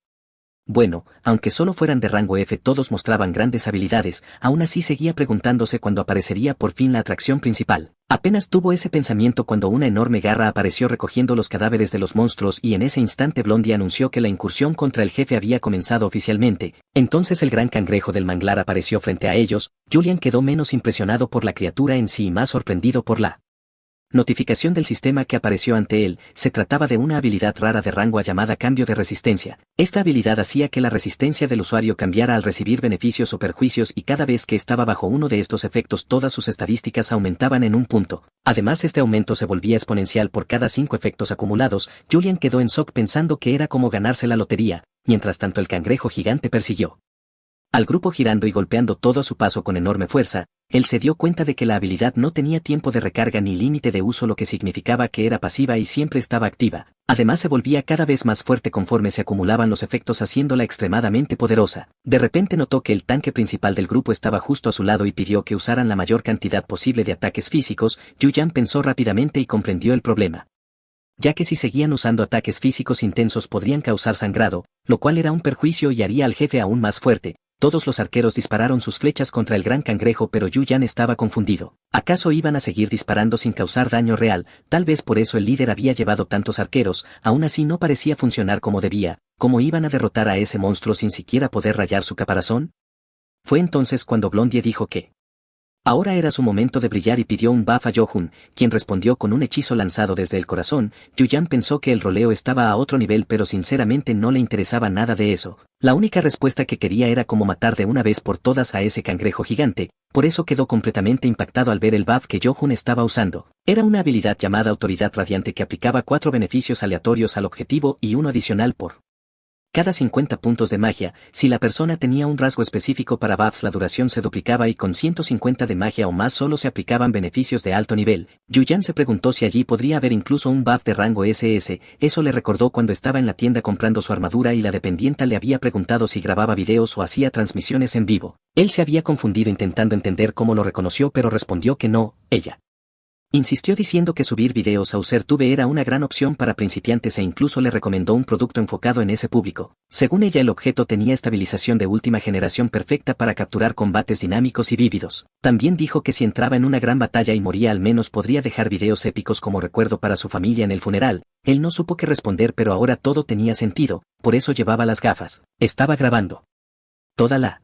bueno. Aunque solo fueran de rango F, todos mostraban grandes habilidades. Aún así seguía preguntándose cuándo aparecería por fin la atracción principal. Apenas tuvo ese pensamiento cuando una enorme garra apareció recogiendo los cadáveres de los monstruos y en ese instante Blondie anunció que la incursión contra el jefe había comenzado oficialmente. Entonces el gran cangrejo del manglar apareció frente a ellos. Julian quedó menos impresionado por la criatura en sí y más sorprendido por la notificación del sistema que apareció ante él. Se trataba de una habilidad rara de rango llamada cambio de resistencia. Esta habilidad hacía que la resistencia del usuario cambiara al recibir beneficios o perjuicios y cada vez que estaba bajo uno de estos efectos todas sus estadísticas aumentaban en un punto. Además este aumento se volvía exponencial por cada 5 efectos acumulados. Julian quedó en shock pensando que era como ganarse la lotería. Mientras tanto el cangrejo gigante persiguió al grupo girando y golpeando todo a su paso con enorme fuerza. Él se dio cuenta de que la habilidad no tenía tiempo de recarga ni límite de uso, lo que significaba que era pasiva y siempre estaba activa. Además se volvía cada vez más fuerte conforme se acumulaban los efectos, haciéndola extremadamente poderosa. De repente notó que el tanque principal del grupo estaba justo a su lado y pidió que usaran la mayor cantidad posible de ataques físicos. Yuyan pensó rápidamente y comprendió el problema, ya que si seguían usando ataques físicos intensos podrían causar sangrado, lo cual era un perjuicio y haría al jefe aún más fuerte. Todos los arqueros dispararon sus flechas contra el gran cangrejo pero Yuyan estaba confundido. ¿Acaso iban a seguir disparando sin causar daño real? Tal vez por eso el líder había llevado tantos arqueros. Aún así no parecía funcionar como debía. ¿Cómo iban a derrotar a ese monstruo sin siquiera poder rayar su caparazón? Fue entonces cuando Blondie dijo que ahora era su momento de brillar y pidió un buff a Yohun, quien respondió con un hechizo lanzado desde el corazón. Yuyan pensó que el roleo estaba a otro nivel pero sinceramente no le interesaba nada de eso. La única respuesta que quería era como matar de una vez por todas a ese cangrejo gigante. Por eso quedó completamente impactado al ver el buff que Yohun estaba usando. Era una habilidad llamada Autoridad Radiante que aplicaba 4 beneficios aleatorios al objetivo y uno adicional por cada 50 puntos de magia. Si la persona tenía un rasgo específico para buffs la duración se duplicaba y con 150 de magia o más solo se aplicaban beneficios de alto nivel. Yuyan se preguntó si allí podría haber incluso un buff de rango SS. Eso le recordó cuando estaba en la tienda comprando su armadura y la dependienta le había preguntado si grababa videos o hacía transmisiones en vivo. Él se había confundido intentando entender cómo lo reconoció pero respondió que no. Ella insistió diciendo que subir videos a UserTube era una gran opción para principiantes e incluso le recomendó un producto enfocado en ese público. Según ella el objeto tenía estabilización de última generación perfecta para capturar combates dinámicos y vívidos. También dijo que si entraba en una gran batalla y moría al menos podría dejar videos épicos como recuerdo para su familia en el funeral. Él no supo qué responder pero ahora todo tenía sentido, por eso llevaba las gafas. Estaba grabando toda la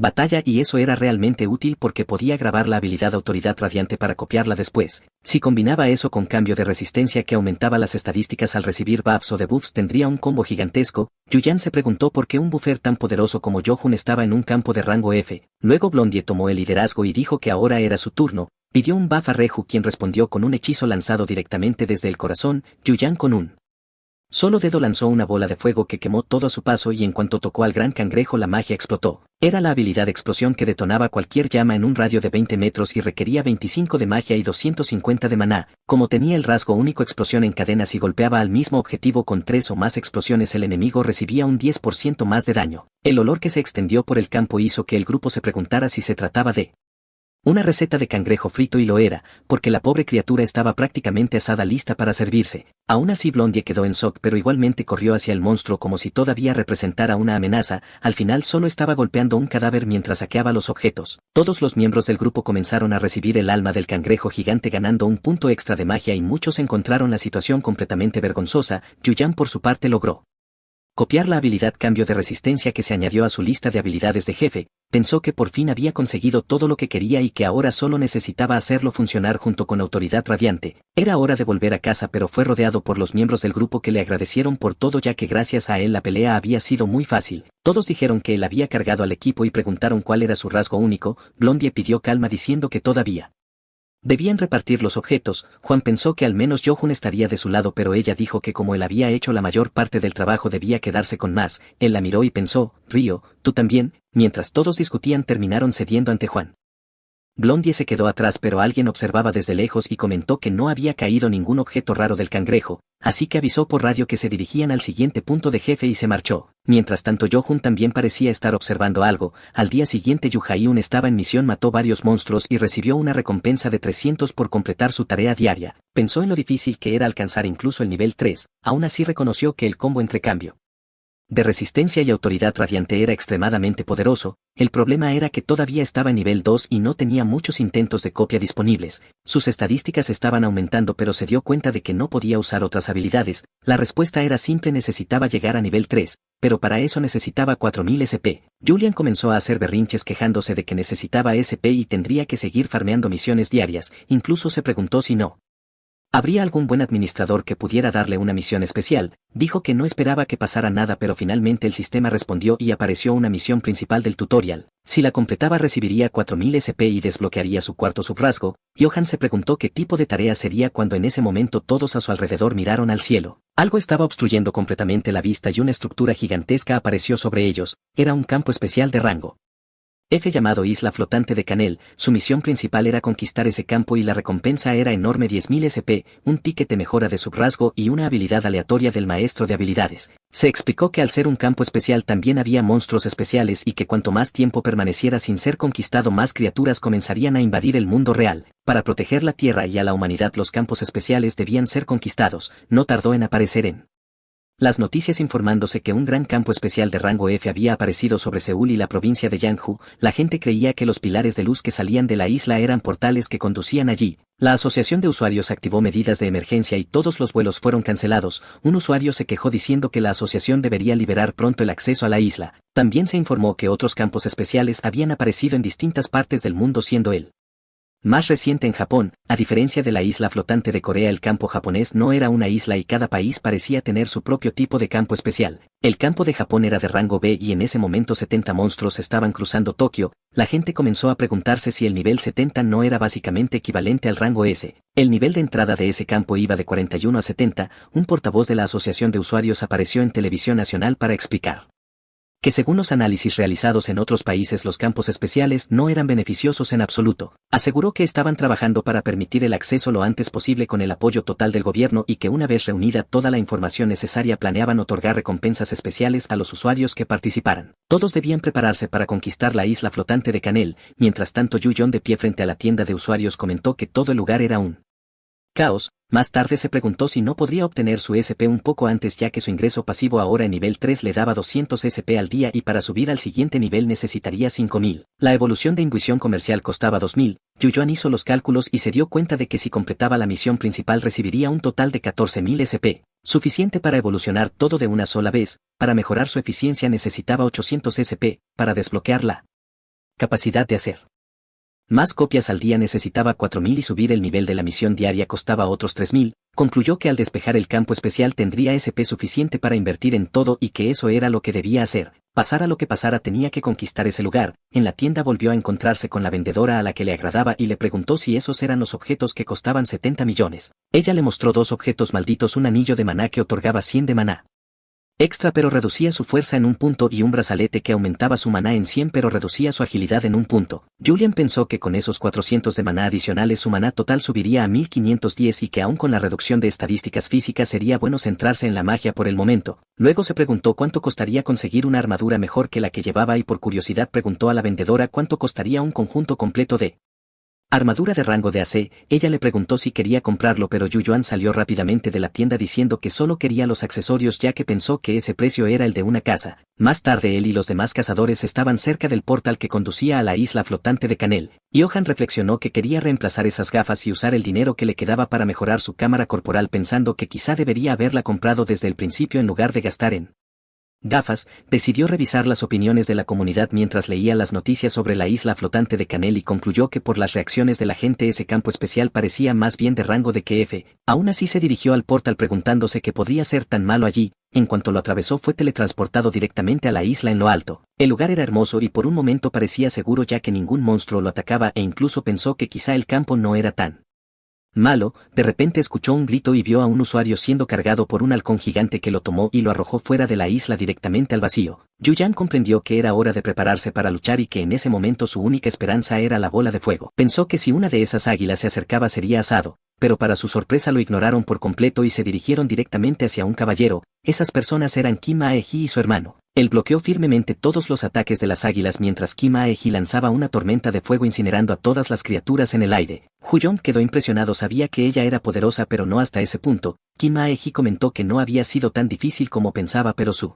batalla y eso era realmente útil porque podía grabar la habilidad Autoridad Radiante para copiarla después. Si combinaba eso con cambio de resistencia que aumentaba las estadísticas al recibir buffs o debuffs tendría un combo gigantesco. Yuyan se preguntó por qué un buffer tan poderoso como Yohun estaba en un campo de rango F. Luego Blondie tomó el liderazgo y dijo que ahora era su turno. Pidió un buff a Reju quien respondió con un hechizo lanzado directamente desde el corazón. Yuyan con un Solo Dedo lanzó una bola de fuego que quemó todo a su paso y en cuanto tocó al gran cangrejo la magia explotó. Era la habilidad explosión que detonaba cualquier llama en un radio de 20 metros y requería 25 de magia y 250 de maná. Como tenía el rasgo único explosión en cadenas y golpeaba al mismo objetivo con 3 o más explosiones, el enemigo recibía un 10% más de daño. El olor que se extendió por el campo hizo que el grupo se preguntara si se trataba de una receta de cangrejo frito, y lo era, porque la pobre criatura estaba prácticamente asada, lista para servirse. Aún así Blondie quedó en shock, pero igualmente corrió hacia el monstruo como si todavía representara una amenaza. Al final solo estaba golpeando un cadáver mientras saqueaba los objetos. Todos los miembros del grupo comenzaron a recibir el alma del cangrejo gigante, ganando un punto extra de magia, y muchos encontraron la situación completamente vergonzosa. Yuyan por su parte logró copiar la habilidad cambio de resistencia que se añadió a su lista de habilidades de jefe. Pensó que por fin había conseguido todo lo que quería y que ahora solo necesitaba hacerlo funcionar junto con autoridad radiante. Era hora de volver a casa, pero fue rodeado por los miembros del grupo que le agradecieron por todo, ya que gracias a él la pelea había sido muy fácil. Todos dijeron que él había cargado al equipo y preguntaron cuál era su rasgo único. Blondie pidió calma diciendo que todavía debían repartir los objetos. Juan pensó que al menos Yohun estaría de su lado, pero ella dijo que como él había hecho la mayor parte del trabajo debía quedarse con más. Él la miró y pensó, Ryo, tú también. Mientras todos discutían terminaron cediendo ante Juan. Blondie se quedó atrás, pero alguien observaba desde lejos y comentó que no había caído ningún objeto raro del cangrejo, así que avisó por radio que se dirigían al siguiente punto de jefe y se marchó. Mientras tanto Yohun también parecía estar observando algo. Al día siguiente Yu-Hyun estaba en misión, mató varios monstruos y recibió una recompensa de 300 por completar su tarea diaria. Pensó en lo difícil que era alcanzar incluso el nivel 3, aún así reconoció que el combo entre cambio de resistencia y autoridad radiante era extremadamente poderoso. El problema era que todavía estaba en nivel 2 y no tenía muchos intentos de copia disponibles. Sus estadísticas estaban aumentando, pero se dio cuenta de que no podía usar otras habilidades. La respuesta era simple: necesitaba llegar a nivel 3, pero para eso necesitaba 4000 SP. Julian comenzó a hacer berrinches quejándose de que necesitaba SP y tendría que seguir farmeando misiones diarias. Incluso se preguntó si no habría algún buen administrador que pudiera darle una misión especial. Dijo que no esperaba que pasara nada, pero finalmente el sistema respondió y apareció una misión principal del tutorial. Si la completaba recibiría 4000 SP y desbloquearía su cuarto subrasgo. Johan se preguntó qué tipo de tarea sería cuando en ese momento todos a su alrededor miraron al cielo. Algo estaba obstruyendo completamente la vista y una estructura gigantesca apareció sobre ellos. Era un campo especial de rango F llamado Isla Flotante de Canel. Su misión principal era conquistar ese campo y la recompensa era enorme: 10.000 SP, un ticket de mejora de subrasgo y una habilidad aleatoria del maestro de habilidades. Se explicó que al ser un campo especial también había monstruos especiales y que cuanto más tiempo permaneciera sin ser conquistado, más criaturas comenzarían a invadir el mundo real. Para proteger la Tierra y a la humanidad, los campos especiales debían ser conquistados. No tardó en aparecer en las noticias informándose que un gran campo especial de rango F había aparecido sobre Seúl y la provincia de Yangju. La gente creía que los pilares de luz que salían de la isla eran portales que conducían allí. La asociación de usuarios activó medidas de emergencia y todos los vuelos fueron cancelados. Un usuario se quejó diciendo que la asociación debería liberar pronto el acceso a la isla. También se informó que otros campos especiales habían aparecido en distintas partes del mundo, siendo el más reciente en Japón. A diferencia de la isla flotante de Corea, el campo japonés no era una isla y cada país parecía tener su propio tipo de campo especial. El campo de Japón era de rango B y en ese momento 70 monstruos estaban cruzando Tokio. La gente comenzó a preguntarse si el nivel 70 no era básicamente equivalente al rango S. El nivel de entrada de ese campo iba de 41 a 70. Un portavoz de la asociación de usuarios apareció en televisión nacional para explicar que según los análisis realizados en otros países, los campos especiales no eran beneficiosos en absoluto. Aseguró que estaban trabajando para permitir el acceso lo antes posible con el apoyo total del gobierno y que una vez reunida toda la información necesaria planeaban otorgar recompensas especiales a los usuarios que participaran. Todos debían prepararse para conquistar la isla flotante de Canel. Mientras tanto, Yu-Yon, de pie frente a la tienda de usuarios, comentó que todo el lugar era un caos. Más tarde se preguntó si no podría obtener su SP un poco antes, ya que su ingreso pasivo ahora en nivel 3 le daba 200 SP al día y para subir al siguiente nivel necesitaría 5000. La evolución de intuición comercial costaba 2000. Yuyan hizo los cálculos y se dio cuenta de que si completaba la misión principal recibiría un total de 14000 SP, suficiente para evolucionar todo de una sola vez. Para mejorar su eficiencia necesitaba 800 SP, para desbloquear la capacidad de hacer más copias al día necesitaba 4000 y subir el nivel de la misión diaria costaba otros 3000. Concluyó que al despejar el campo especial tendría SP suficiente para invertir en todo y que eso era lo que debía hacer. pasara lo que pasara tenía que conquistar ese lugar. En la tienda volvió a encontrarse con la vendedora a la que le agradaba y le preguntó si esos eran los objetos que costaban 70 millones. Ella le mostró dos objetos malditos: un anillo de maná que otorgaba 100 de maná extra pero reducía su fuerza en un punto, y un brazalete que aumentaba su maná en 100 pero reducía su agilidad en un punto. Julian pensó que con esos 400 de maná adicionales su maná total subiría a 1510 y que aún con la reducción de estadísticas físicas sería bueno centrarse en la magia por el momento. Luego se preguntó cuánto costaría conseguir una armadura mejor que la que llevaba y por curiosidad preguntó a la vendedora cuánto costaría un conjunto completo de armadura de rango de AC. Ella le preguntó si quería comprarlo, pero Yu Yuan salió rápidamente de la tienda diciendo que solo quería los accesorios, ya que pensó que ese precio era el de una casa. Más tarde él y los demás cazadores estaban cerca del portal que conducía a la isla flotante de Canel. Johan reflexionó que quería reemplazar esas gafas y usar el dinero que le quedaba para mejorar su cámara corporal, pensando que quizá debería haberla comprado desde el principio en lugar de gastar en gafas. Decidió revisar las opiniones de la comunidad mientras leía las noticias sobre la isla flotante de Canel y concluyó que por las reacciones de la gente ese campo especial parecía más bien de rango de que F. Aún así se dirigió al portal preguntándose qué podría ser tan malo allí. En cuanto lo atravesó fue teletransportado directamente a la isla en lo alto. El lugar era hermoso y por un momento parecía seguro, ya que ningún monstruo lo atacaba, e incluso pensó que quizá el campo no era tan malo. De repente escuchó un grito y vio a un usuario siendo cargado por un halcón gigante que lo tomó y lo arrojó fuera de la isla directamente al vacío. Yuyan comprendió que era hora de prepararse para luchar y que en ese momento su única esperanza era la bola de fuego. Pensó que si una de esas águilas se acercaba sería asado, pero para su sorpresa lo ignoraron por completo y se dirigieron directamente hacia un caballero. Esas personas eran Kim Ae-ji y su hermano. Él bloqueó firmemente todos los ataques de las águilas mientras Kim Ae-ji lanzaba una tormenta de fuego incinerando a todas las criaturas en el aire. Huyong quedó impresionado, sabía que ella era poderosa pero no hasta ese punto. Kim Ae-ji comentó que no había sido tan difícil como pensaba, pero su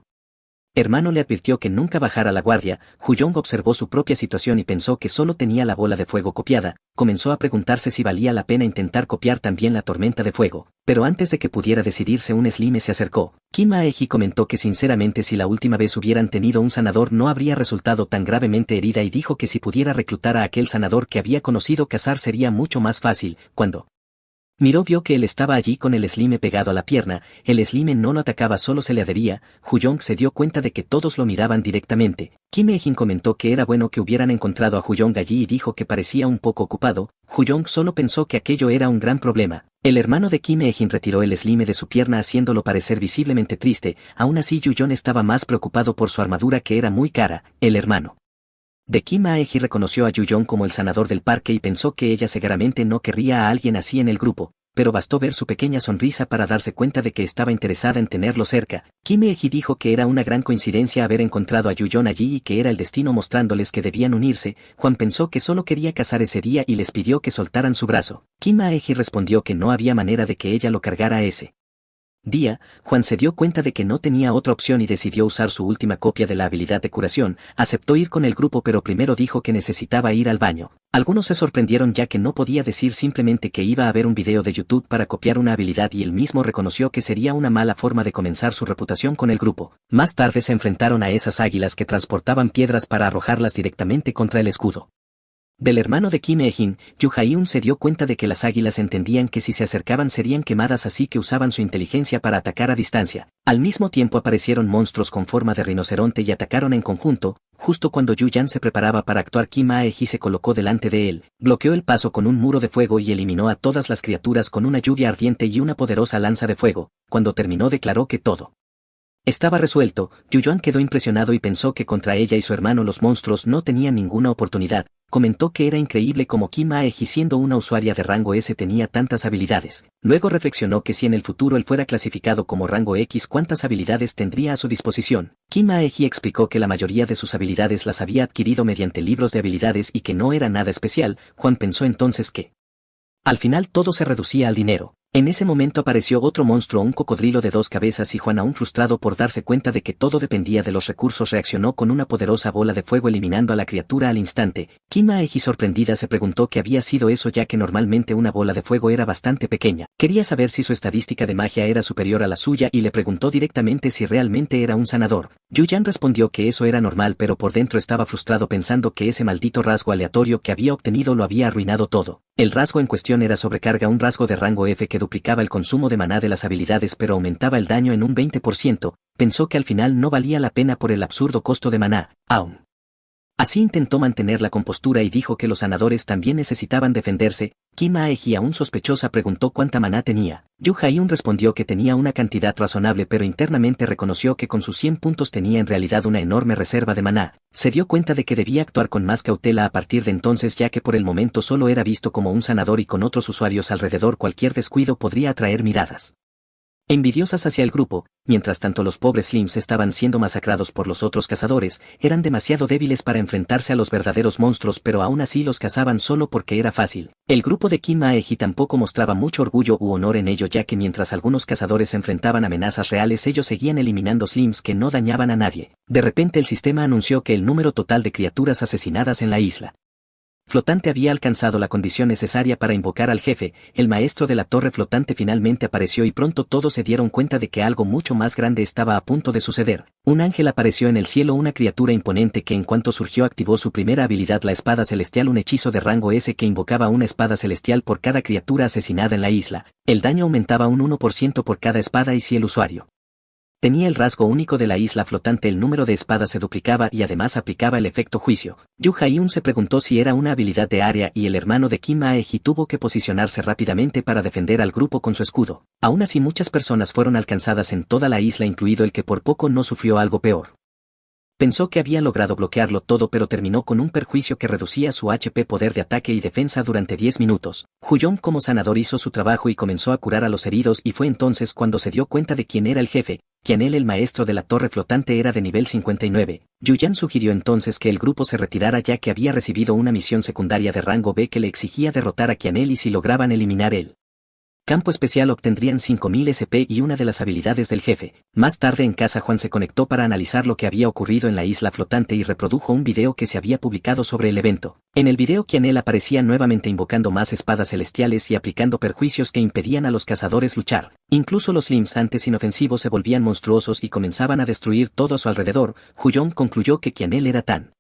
hermano le advirtió que nunca bajara la guardia. Huyong observó su propia situación y pensó que solo tenía la bola de fuego copiada. Comenzó a preguntarse si valía la pena intentar copiar también la tormenta de fuego. Pero antes de que pudiera decidirse, un Slime se acercó. Kim Ae-ji comentó que sinceramente si la última vez hubieran tenido un sanador no habría resultado tan gravemente herida, y dijo que si pudiera reclutar a aquel sanador que había conocido cazar sería mucho más fácil. Cuando miró vio que él estaba allí con el Slime pegado a la pierna. El Slime no lo atacaba, solo se le adhería. Huyong se dio cuenta de que todos lo miraban directamente. Kim Ae-jin comentó que era bueno que hubieran encontrado a Huyong allí y dijo que parecía un poco ocupado. Huyong solo pensó que aquello era un gran problema. El hermano de Kim Ae-jin retiró el Slime de su pierna haciéndolo parecer visiblemente triste. Aún así Yu-Yon estaba más preocupado por su armadura, que era muy cara. El hermano de Kim Ae-ji reconoció a Yu-Yon como el sanador del parque y pensó que ella seguramente no querría a alguien así en el grupo, pero bastó ver su pequeña sonrisa para darse cuenta de que estaba interesada en tenerlo cerca. Kim Ae-ji dijo que era una gran coincidencia haber encontrado a Yu-Yon allí y que era el destino mostrándoles que debían unirse. Juan pensó que solo quería cazar ese día y les pidió que soltaran su brazo. Kim Ae-ji respondió que no había manera de que ella lo cargara ese día. Juan se dio cuenta de que no tenía otra opción y decidió usar su última copia de la habilidad de curación. Aceptó ir con el grupo, pero primero dijo que necesitaba ir al baño. Algunos se sorprendieron ya que no podía decir simplemente que iba a ver un video de YouTube para copiar una habilidad, y él mismo reconoció que sería una mala forma de comenzar su reputación con el grupo. Más tarde se enfrentaron a esas águilas que transportaban piedras para arrojarlas directamente contra el escudo del hermano de Kim Ae-jin. Yu Hae-un se dio cuenta de que las águilas entendían que si se acercaban serían quemadas, así que usaban su inteligencia para atacar a distancia. Al mismo tiempo aparecieron monstruos con forma de rinoceronte y atacaron en conjunto. Justo cuando Yu-Yan se preparaba para actuar, Kim Ae-ji se colocó delante de él, bloqueó el paso con un muro de fuego y eliminó a todas las criaturas con una lluvia ardiente y una poderosa lanza de fuego. Cuando terminó declaró que todo estaba resuelto. Yu-Yan quedó impresionado y pensó que contra ella y su hermano los monstruos no tenían ninguna oportunidad. Comentó que era increíble como Kim Ae-ji, siendo una usuaria de rango S, tenía tantas habilidades. Luego reflexionó que si en el futuro él fuera clasificado como rango X, ¿cuántas habilidades tendría a su disposición? Kim Ae-ji explicó que la mayoría de sus habilidades las había adquirido mediante libros de habilidades y que no era nada especial. Juan pensó entonces que al final todo se reducía al dinero. En ese momento apareció otro monstruo, un cocodrilo de 2 cabezas, y Juan, aún frustrado por darse cuenta de que todo dependía de los recursos, reaccionó con una poderosa bola de fuego eliminando a la criatura al instante. Kim Ae-ji, sorprendida, se preguntó qué había sido eso, ya que normalmente una bola de fuego era bastante pequeña. Quería saber si su estadística de magia era superior a la suya y le preguntó directamente si realmente era un sanador. Yu-Yan respondió que eso era normal, pero por dentro estaba frustrado pensando que ese maldito rasgo aleatorio que había obtenido lo había arruinado todo. El rasgo en cuestión era sobrecarga, un rasgo de rango F que duplicaba el consumo de maná de las habilidades pero aumentaba el daño en un 20%, pensó que al final no valía la pena por el absurdo costo de maná, aún. Así intentó mantener la compostura y dijo que los sanadores también necesitaban defenderse. Kim Ae-ji, aún sospechosa, preguntó cuánta maná tenía. Yu Ha-eun respondió que tenía una cantidad razonable, pero internamente reconoció que con sus 100 puntos tenía en realidad una enorme reserva de maná. Se dio cuenta de que debía actuar con más cautela a partir de entonces, ya que por el momento solo era visto como un sanador y con otros usuarios alrededor cualquier descuido podría atraer miradas envidiosas hacia el grupo. Mientras tanto, los pobres Slims estaban siendo masacrados por los otros cazadores, eran demasiado débiles para enfrentarse a los verdaderos monstruos, pero aún así los cazaban solo porque era fácil. El grupo de Kim Ae-ji tampoco mostraba mucho orgullo u honor en ello, ya que mientras algunos cazadores enfrentaban amenazas reales, ellos seguían eliminando Slims que no dañaban a nadie. De repente el sistema anunció que el número total de criaturas asesinadas en la isla flotante había alcanzado la condición necesaria para invocar al jefe. El maestro de la torre flotante finalmente apareció y pronto todos se dieron cuenta de que algo mucho más grande estaba a punto de suceder. Un ángel apareció en el cielo, una criatura imponente que en cuanto surgió activó su primera habilidad, la espada celestial, un hechizo de rango S que invocaba una espada celestial por cada criatura asesinada en la isla. El daño aumentaba un 1% por cada espada y si el usuario tenía el rasgo único de la isla flotante, el número de espadas se duplicaba y además aplicaba el efecto juicio. Yu Ha-eun se preguntó si era una habilidad de área y el hermano de Kim Ae-ji tuvo que posicionarse rápidamente para defender al grupo con su escudo. Aún así, muchas personas fueron alcanzadas en toda la isla, incluido el que por poco no sufrió algo peor. Pensó que había logrado bloquearlo todo, pero terminó con un perjuicio que reducía su HP, poder de ataque y defensa durante 10 minutos. Huyong como sanador hizo su trabajo y comenzó a curar a los heridos, y fue entonces cuando se dio cuenta de quién era el jefe. Qianel, el maestro de la torre flotante, era de nivel 59. Yuyan sugirió entonces que el grupo se retirara, ya que había recibido una misión secundaria de rango B que le exigía derrotar a Qianel, y si lograban eliminar el campo especial obtendrían 5000 SP y una de las habilidades del jefe. Más tarde en casa, Juan se conectó para analizar lo que había ocurrido en la isla flotante y reprodujo un video que se había publicado sobre el evento. En el video, Qianel aparecía nuevamente invocando más espadas celestiales y aplicando perjuicios que impedían a los cazadores luchar. Incluso los Slims antes inofensivos se volvían monstruosos y comenzaban a destruir todo a su alrededor. Huyong concluyó que Qianel era tan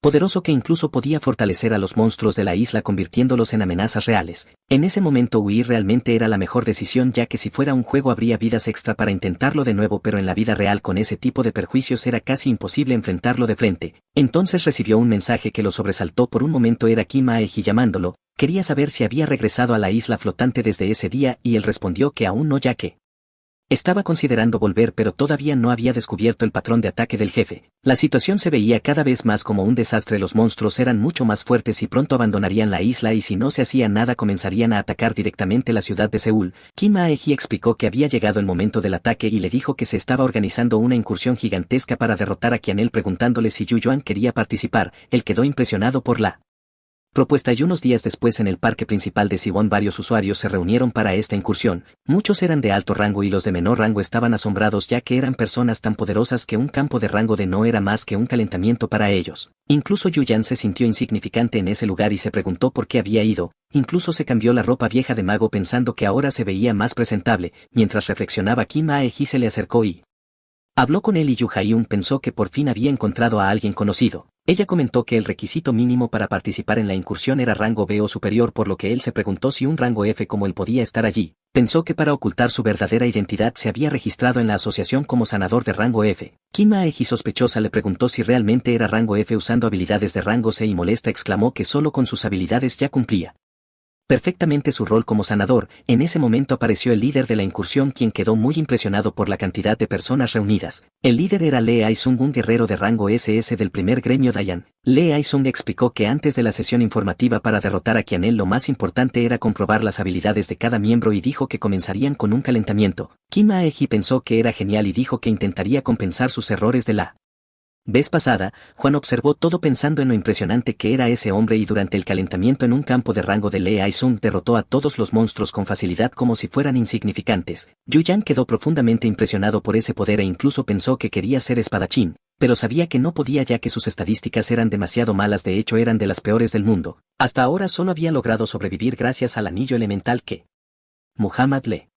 poderoso que incluso podía fortalecer a los monstruos de la isla convirtiéndolos en amenazas reales. En ese momento huir realmente era la mejor decisión, ya que si fuera un juego habría vidas extra para intentarlo de nuevo, pero en la vida real con ese tipo de perjuicios era casi imposible enfrentarlo de frente. Entonces recibió un mensaje que lo sobresaltó por un momento, era Kim Ae-ji llamándolo. Quería saber si había regresado a la isla flotante desde ese día y él respondió que aún no, ya que estaba considerando volver, pero todavía no había descubierto el patrón de ataque del jefe. La situación se veía cada vez más como un desastre, los monstruos eran mucho más fuertes y pronto abandonarían la isla, y si no se hacía nada comenzarían a atacar directamente la ciudad de Seúl. Kim Ae-ji explicó que había llegado el momento del ataque y le dijo que se estaba organizando una incursión gigantesca para derrotar a Qianel, preguntándole si Yu Yuan quería participar. Él quedó impresionado por la propuesta y unos días después en el parque principal de Siwon varios usuarios se reunieron para esta incursión. Muchos eran de alto rango y los de menor rango estaban asombrados, ya que eran personas tan poderosas que un campo de rango D no era más que un calentamiento para ellos. Incluso Yuyan se sintió insignificante en ese lugar y se preguntó por qué había ido. Incluso se cambió la ropa vieja de mago pensando que ahora se veía más presentable. Mientras reflexionaba, Kim Ae-ji se le acercó y habló con él, y Yu Ha-eun pensó que por fin había encontrado a alguien conocido. Ella comentó que el requisito mínimo para participar en la incursión era rango B o superior, por lo que él se preguntó si un rango F como él podía estar allí. Pensó que para ocultar su verdadera identidad se había registrado en la asociación como sanador de rango F. Kim Ae-ji, sospechosa, le preguntó si realmente era rango F usando habilidades de rango C y molesta exclamó que solo con sus habilidades ya cumplía perfectamente su rol como sanador. En ese momento apareció el líder de la incursión, quien quedó muy impresionado por la cantidad de personas reunidas. El líder era Lee Aisung, un guerrero de rango SS del primer gremio Dayan. Lee Aisung explicó que antes de la sesión informativa para derrotar a Qianel lo más importante era comprobar las habilidades de cada miembro y dijo que comenzarían con un calentamiento. Kim Ae-ji pensó que era genial y dijo que intentaría compensar sus errores de la vez pasada. Juan observó todo pensando en lo impresionante que era ese hombre, y durante el calentamiento en un campo de rango de Lee Aisung derrotó a todos los monstruos con facilidad como si fueran insignificantes. Yuyan quedó profundamente impresionado por ese poder e incluso pensó que quería ser espadachín, pero sabía que no podía ya que sus estadísticas eran demasiado malas, de hecho eran de las peores del mundo. Hasta ahora solo había logrado sobrevivir gracias al anillo elemental que Muhammad le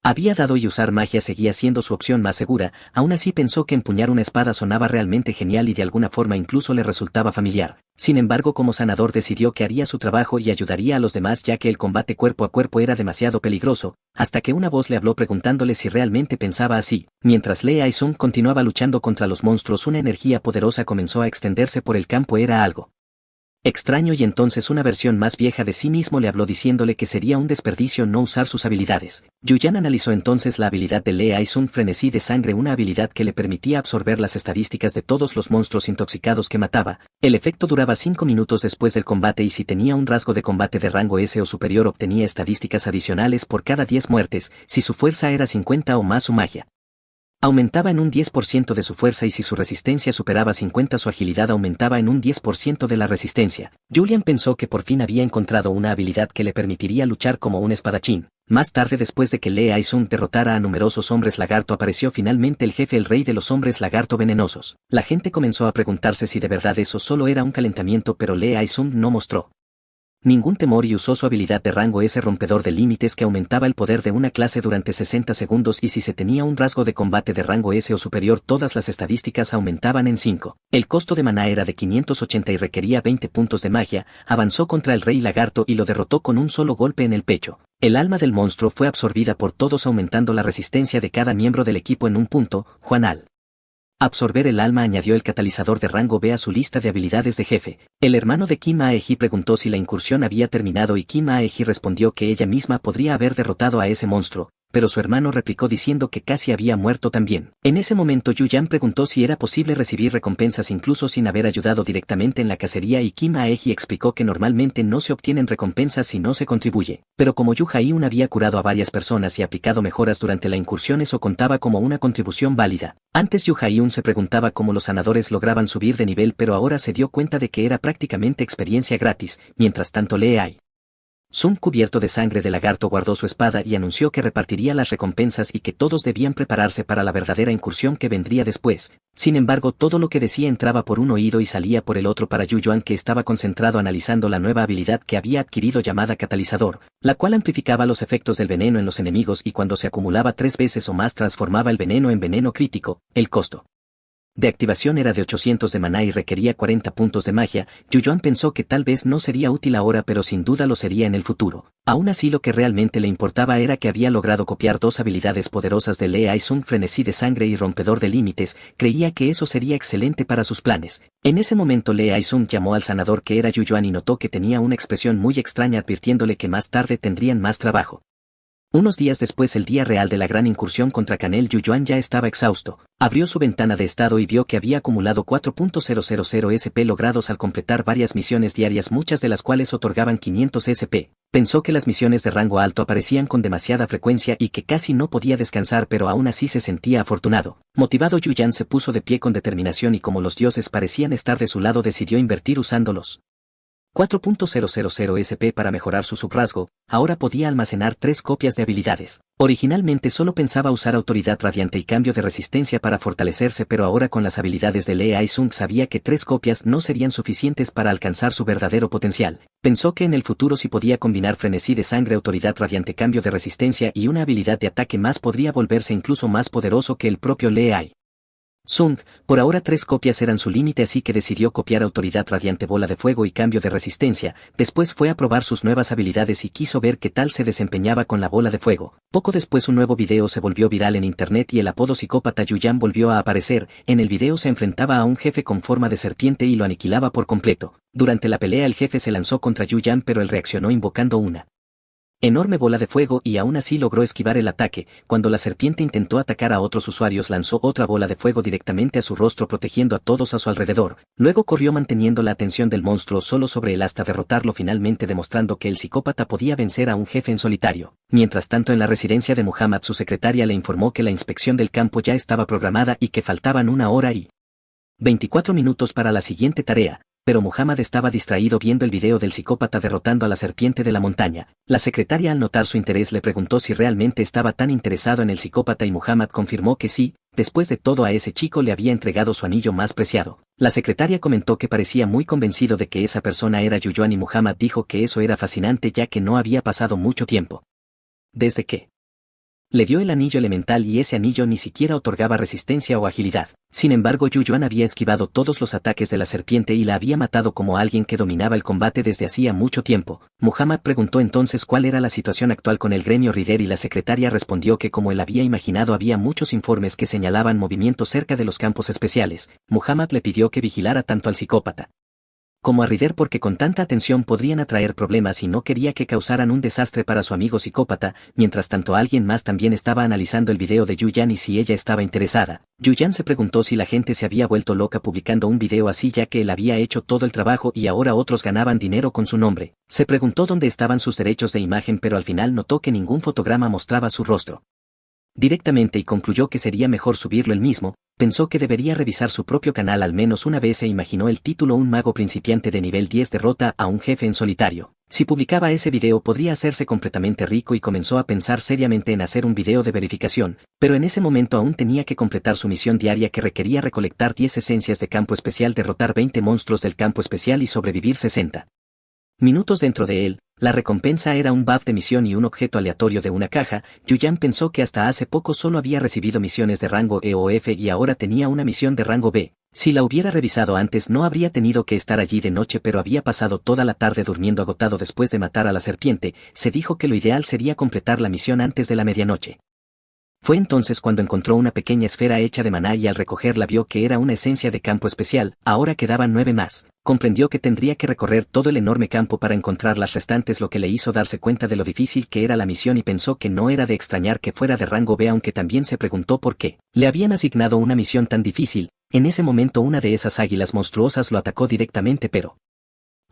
Había dado y usar magia seguía siendo su opción más segura, aún así pensó que empuñar una espada sonaba realmente genial y de alguna forma incluso le resultaba familiar. Sin embargo, como sanador decidió que haría su trabajo y ayudaría a los demás ya que el combate cuerpo a cuerpo era demasiado peligroso, hasta que una voz le habló preguntándole si realmente pensaba así. Mientras Lee Ai-sung continuaba luchando contra los monstruos, una energía poderosa comenzó a extenderse por el campo. Era algo extraño y entonces una versión más vieja de sí mismo le habló diciéndole que sería un desperdicio no usar sus habilidades. Yuyan analizó entonces la habilidad de Lee Ai-sung, frenesí de sangre, una habilidad que le permitía absorber las estadísticas de todos los monstruos intoxicados que mataba. El efecto duraba 5 minutos después del combate y si tenía un rasgo de combate de rango S o superior obtenía estadísticas adicionales por cada 10 muertes, si su fuerza era 50 o más su magia aumentaba en un 10% de su fuerza y si su resistencia superaba 50 su agilidad aumentaba en un 10% de la resistencia. Julian pensó que por fin había encontrado una habilidad que le permitiría luchar como un espadachín. Más tarde, después de que Lee Ai-sung derrotara a numerosos hombres lagarto, apareció finalmente el jefe, el rey de los hombres lagarto venenosos. La gente comenzó a preguntarse si de verdad eso solo era un calentamiento, pero Lee Ai-sung no mostró ningún temor y usó su habilidad de rango S, rompedor de límites, que aumentaba el poder de una clase durante 60 segundos y si se tenía un rasgo de combate de rango S o superior todas las estadísticas aumentaban en 5. El costo de maná era de 580 y requería 20 puntos de magia. Avanzó contra el rey lagarto y lo derrotó con un solo golpe en el pecho. El alma del monstruo fue absorbida por todos, aumentando la resistencia de cada miembro del equipo en un punto. Juan al absorber el alma añadió el catalizador de rango B a su lista de habilidades de jefe. El hermano de Kim Ae-ji preguntó si la incursión había terminado y Kim Ae-ji respondió que ella misma podría haber derrotado a ese monstruo, pero su hermano replicó diciendo que casi había muerto también. En ese momento Yu-yan preguntó si era posible recibir recompensas incluso sin haber ayudado directamente en la cacería y Kim Ae-ji explicó que normalmente no se obtienen recompensas si no se contribuye, pero como Yu Jae-un había curado a varias personas y aplicado mejoras durante la incursión, eso contaba como una contribución válida. Antes Yu Jae-un se preguntaba cómo los sanadores lograban subir de nivel, pero ahora se dio cuenta de que era prácticamente experiencia gratis. Mientras tanto, Lee Ai-sung, cubierto de sangre de lagarto, guardó su espada y anunció que repartiría las recompensas y que todos debían prepararse para la verdadera incursión que vendría después. Sin embargo, todo lo que decía entraba por un oído y salía por el otro para Yu Yuan, que estaba concentrado analizando la nueva habilidad que había adquirido llamada catalizador, la cual amplificaba los efectos del veneno en los enemigos y cuando se acumulaba 3 veces o más transformaba el veneno en veneno crítico. El costo de activación era de 800 de maná y requería 40 puntos de magia. Yu Yuan pensó que tal vez no sería útil ahora, pero sin duda lo sería en el futuro. Aún así, lo que realmente le importaba era que había logrado copiar 2 habilidades poderosas de Lee Ai-sung, frenesí de sangre y rompedor de límites. Creía que eso sería excelente para sus planes. En ese momento Lee Ai-sung llamó al sanador, que era Yu Yuan, y notó que tenía una expresión muy extraña, advirtiéndole que más tarde tendrían más trabajo. Unos días después, el día real de la gran incursión contra Canel, Yu Yuan ya estaba exhausto. Abrió su ventana de estado y vio que había acumulado 4.000 SP logrados al completar varias misiones diarias, muchas de las cuales otorgaban 500 SP. Pensó que las misiones de rango alto aparecían con demasiada frecuencia y que casi no podía descansar, pero aún así se sentía afortunado. Motivado, Yu Yuan se puso de pie con determinación y como los dioses parecían estar de su lado, decidió invertir usándolos 4.000 SP para mejorar su subrasgo. Ahora podía almacenar 3 copias de habilidades. Originalmente solo pensaba usar autoridad radiante y cambio de resistencia para fortalecerse, pero ahora con las habilidades de Lee Ai-sung sabía que 3 copias no serían suficientes para alcanzar su verdadero potencial. Pensó que en el futuro, si podía combinar frenesí de sangre, autoridad radiante, cambio de resistencia y una habilidad de ataque más, podría volverse incluso más poderoso que el propio Lee Ai-sung. Por ahora 3 copias eran su límite, así que decidió copiar autoridad radiante, bola de fuego y cambio de resistencia. Después fue a probar sus nuevas habilidades y quiso ver qué tal se desempeñaba con la bola de fuego. Poco después un nuevo video se volvió viral en internet y el apodo psicópata Yu-yan volvió a aparecer. En el video se enfrentaba a un jefe con forma de serpiente y lo aniquilaba por completo. Durante la pelea el jefe se lanzó contra Yu-yan, pero él reaccionó invocando una enorme bola de fuego y aún así logró esquivar el ataque. Cuando la serpiente intentó atacar a otros usuarios, lanzó otra bola de fuego directamente a su rostro, protegiendo a todos a su alrededor. Luego corrió manteniendo la atención del monstruo solo sobre él hasta derrotarlo finalmente, demostrando que el psicópata podía vencer a un jefe en solitario. Mientras tanto, en la residencia de Muhammad, su secretaria le informó que la inspección del campo ya estaba programada y que faltaban 1 hora y 24 minutos para la siguiente tarea. Pero Muhammad estaba distraído viendo el video del psicópata derrotando a la serpiente de la montaña. La secretaria, al notar su interés, le preguntó si realmente estaba tan interesado en el psicópata y Muhammad confirmó que sí. Después de todo, a ese chico le había entregado su anillo más preciado. La secretaria comentó que parecía muy convencido de que esa persona era Yu Yuan y Muhammad dijo que eso era fascinante, ya que no había pasado mucho tiempo desde que Le dio el anillo elemental y ese anillo ni siquiera otorgaba resistencia o agilidad. Sin embargo, Yu Yuan había esquivado todos los ataques de la serpiente y la había matado como alguien que dominaba el combate desde hacía mucho tiempo. Muhammad preguntó entonces cuál era la situación actual con el gremio Rider y la secretaria respondió que como él había imaginado había muchos informes que señalaban movimientos cerca de los campos especiales. Muhammad le pidió que vigilara tanto al psicópata como a Rider porque con tanta atención podrían atraer problemas y no quería que causaran un desastre para su amigo psicópata. Mientras tanto alguien más también estaba analizando el video de Yu Yan y si ella estaba interesada. Yu Yan se preguntó si la gente se había vuelto loca publicando un video así ya que él había hecho todo el trabajo y ahora otros ganaban dinero con su nombre. Se preguntó dónde estaban sus derechos de imagen pero al final notó que ningún fotograma mostraba su rostro directamente y concluyó que sería mejor subirlo él mismo. Pensó que debería revisar su propio canal al menos una vez e imaginó el título Un mago principiante de nivel 10 derrota a un jefe en solitario. Si publicaba ese video podría hacerse completamente rico y comenzó a pensar seriamente en hacer un video de verificación, pero en ese momento aún tenía que completar su misión diaria que requería recolectar 10 esencias de campo especial, derrotar 20 monstruos del campo especial y sobrevivir 60 minutos dentro de él. La recompensa era un buff de misión y un objeto aleatorio de una caja. Yu Yan pensó que hasta hace poco solo había recibido misiones de rango E o F y ahora tenía una misión de rango B. Si la hubiera revisado antes no habría tenido que estar allí de noche pero había pasado toda la tarde durmiendo agotado después de matar a la serpiente. Se dijo que lo ideal sería completar la misión antes de la medianoche. Fue entonces cuando encontró una pequeña esfera hecha de maná y al recogerla vio que era una esencia de campo especial. Ahora quedaban 9 más. Comprendió que tendría que recorrer todo el enorme campo para encontrar las restantes, lo que le hizo darse cuenta de lo difícil que era la misión y pensó que no era de extrañar que fuera de rango B, aunque también se preguntó por qué le habían asignado una misión tan difícil. En ese momento una de esas águilas monstruosas lo atacó directamente pero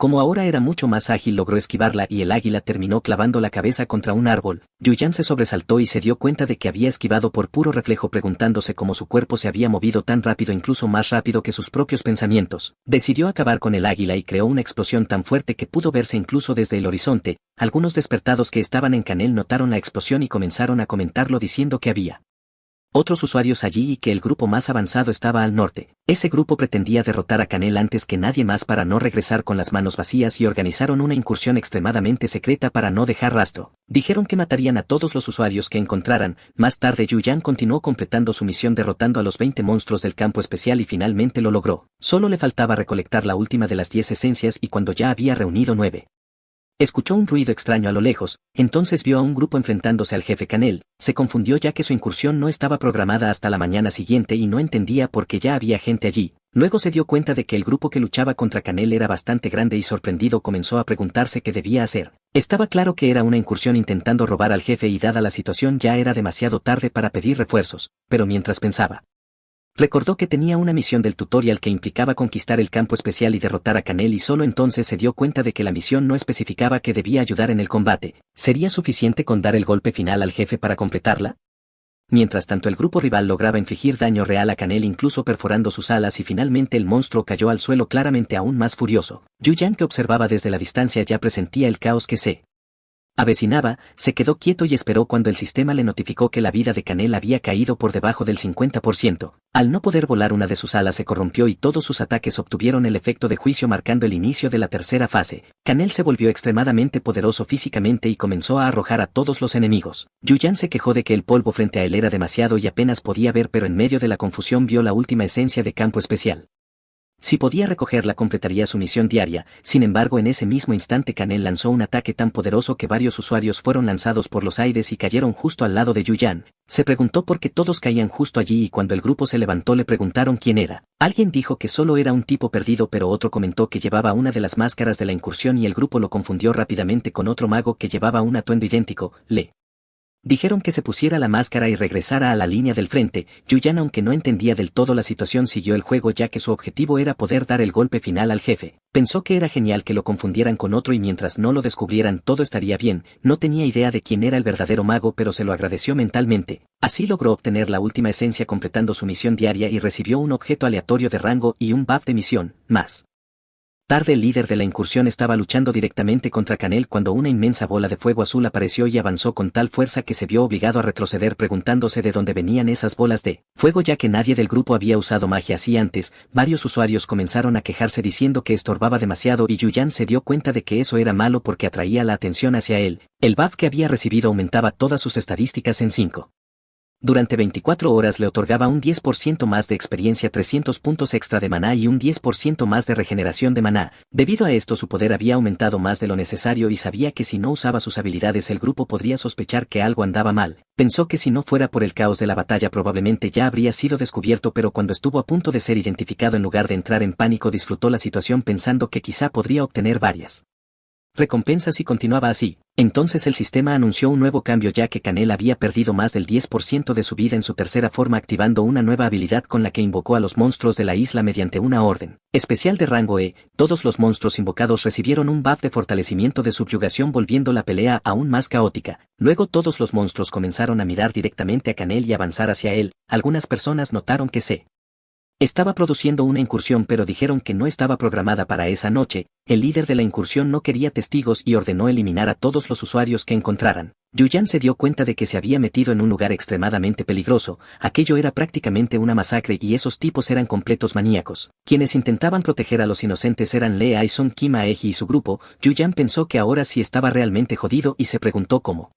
como ahora era mucho más ágil logró esquivarla y el águila terminó clavando la cabeza contra un árbol. Yu Yan se sobresaltó y se dio cuenta de que había esquivado por puro reflejo preguntándose cómo su cuerpo se había movido tan rápido, incluso más rápido que sus propios pensamientos. Decidió acabar con el águila y creó una explosión tan fuerte que pudo verse incluso desde el horizonte. Algunos despertados que estaban en Canel notaron la explosión y comenzaron a comentarlo diciendo que había otros usuarios allí y que el grupo más avanzado estaba al norte. Ese grupo pretendía derrotar a Canel antes que nadie más para no regresar con las manos vacías y organizaron una incursión extremadamente secreta para no dejar rastro. Dijeron que matarían a todos los usuarios que encontraran. Más tarde Yu Yan continuó completando su misión derrotando a los 20 monstruos del campo especial y finalmente lo logró. Solo le faltaba recolectar la última de las 10 esencias y cuando ya había reunido 9. Escuchó un ruido extraño a lo lejos, entonces vio a un grupo enfrentándose al jefe Canel. Se confundió ya que su incursión no estaba programada hasta la mañana siguiente y no entendía por qué ya había gente allí. Luego se dio cuenta de que el grupo que luchaba contra Canel era bastante grande y sorprendido comenzó a preguntarse qué debía hacer. Estaba claro que era una incursión intentando robar al jefe y dada la situación ya era demasiado tarde para pedir refuerzos, pero mientras pensaba, recordó que tenía una misión del tutorial que implicaba conquistar el campo especial y derrotar a Canel y solo entonces se dio cuenta de que la misión no especificaba que debía ayudar en el combate. ¿Sería suficiente con dar el golpe final al jefe para completarla? Mientras tanto el grupo rival lograba infligir daño real a Canel incluso perforando sus alas y finalmente el monstruo cayó al suelo claramente aún más furioso. Yu Yan, que observaba desde la distancia, ya presentía el caos que se avecinaba. Se quedó quieto y esperó cuando el sistema le notificó que la vida de Canel había caído por debajo del 50%. Al no poder volar, una de sus alas se corrompió y todos sus ataques obtuvieron el efecto de juicio marcando el inicio de la tercera fase. Canel se volvió extremadamente poderoso físicamente y comenzó a arrojar a todos los enemigos. Yu Yan se quejó de que el polvo frente a él era demasiado y apenas podía ver, pero en medio de la confusión vio la última esencia de campo especial. Si podía recogerla completaría su misión diaria. Sin embargo, en ese mismo instante Canel lanzó un ataque tan poderoso que varios usuarios fueron lanzados por los aires y cayeron justo al lado de Yu Yan. Se preguntó por qué todos caían justo allí y cuando el grupo se levantó le preguntaron quién era. Alguien dijo que solo era un tipo perdido, pero otro comentó que llevaba una de las máscaras de la incursión y el grupo lo confundió rápidamente con otro mago que llevaba un atuendo idéntico. Le dijeron que se pusiera la máscara y regresara a la línea del frente. Yu Yan, aunque no entendía del todo la situación, siguió el juego ya que su objetivo era poder dar el golpe final al jefe. Pensó que era genial que lo confundieran con otro y mientras no lo descubrieran todo estaría bien. No tenía idea de quién era el verdadero mago, pero se lo agradeció mentalmente. Así logró obtener la última esencia completando su misión diaria y recibió un objeto aleatorio de rango y un buff de misión más. Tarde el líder de la incursión estaba luchando directamente contra Canel cuando una inmensa bola de fuego azul apareció y avanzó con tal fuerza que se vio obligado a retroceder preguntándose de dónde venían esas bolas de fuego ya que nadie del grupo había usado magia así antes. Varios usuarios comenzaron a quejarse diciendo que estorbaba demasiado y Yuyan se dio cuenta de que eso era malo porque atraía la atención hacia él. El buff que había recibido aumentaba todas sus estadísticas en 5. Durante 24 horas le otorgaba un 10% más de experiencia, 300 puntos extra de maná y un 10% más de regeneración de maná. Debido a esto su poder había aumentado más de lo necesario y sabía que si no usaba sus habilidades el grupo podría sospechar que algo andaba mal. Pensó que si no fuera por el caos de la batalla probablemente ya habría sido descubierto, pero cuando estuvo a punto de ser identificado en lugar de entrar en pánico disfrutó la situación pensando que quizá podría obtener varias recompensas y continuaba así. Entonces el sistema anunció un nuevo cambio ya que Canel había perdido más del 10% de su vida en su tercera forma activando una nueva habilidad con la que invocó a los monstruos de la isla mediante una orden especial de rango E. Todos los monstruos invocados recibieron un buff de fortalecimiento de subyugación volviendo la pelea aún más caótica. Luego todos los monstruos comenzaron a mirar directamente a Canel y avanzar hacia él. Algunas personas notaron que se estaba produciendo una incursión pero dijeron que no estaba programada para esa noche. El líder de la incursión no quería testigos y ordenó eliminar a todos los usuarios que encontraran. Yuyan se dio cuenta de que se había metido en un lugar extremadamente peligroso. Aquello era prácticamente una masacre y esos tipos eran completos maníacos. Quienes intentaban proteger a los inocentes eran Lee Aizong, Kim Aeji y su grupo. Yuyan pensó que ahora sí estaba realmente jodido y se preguntó cómo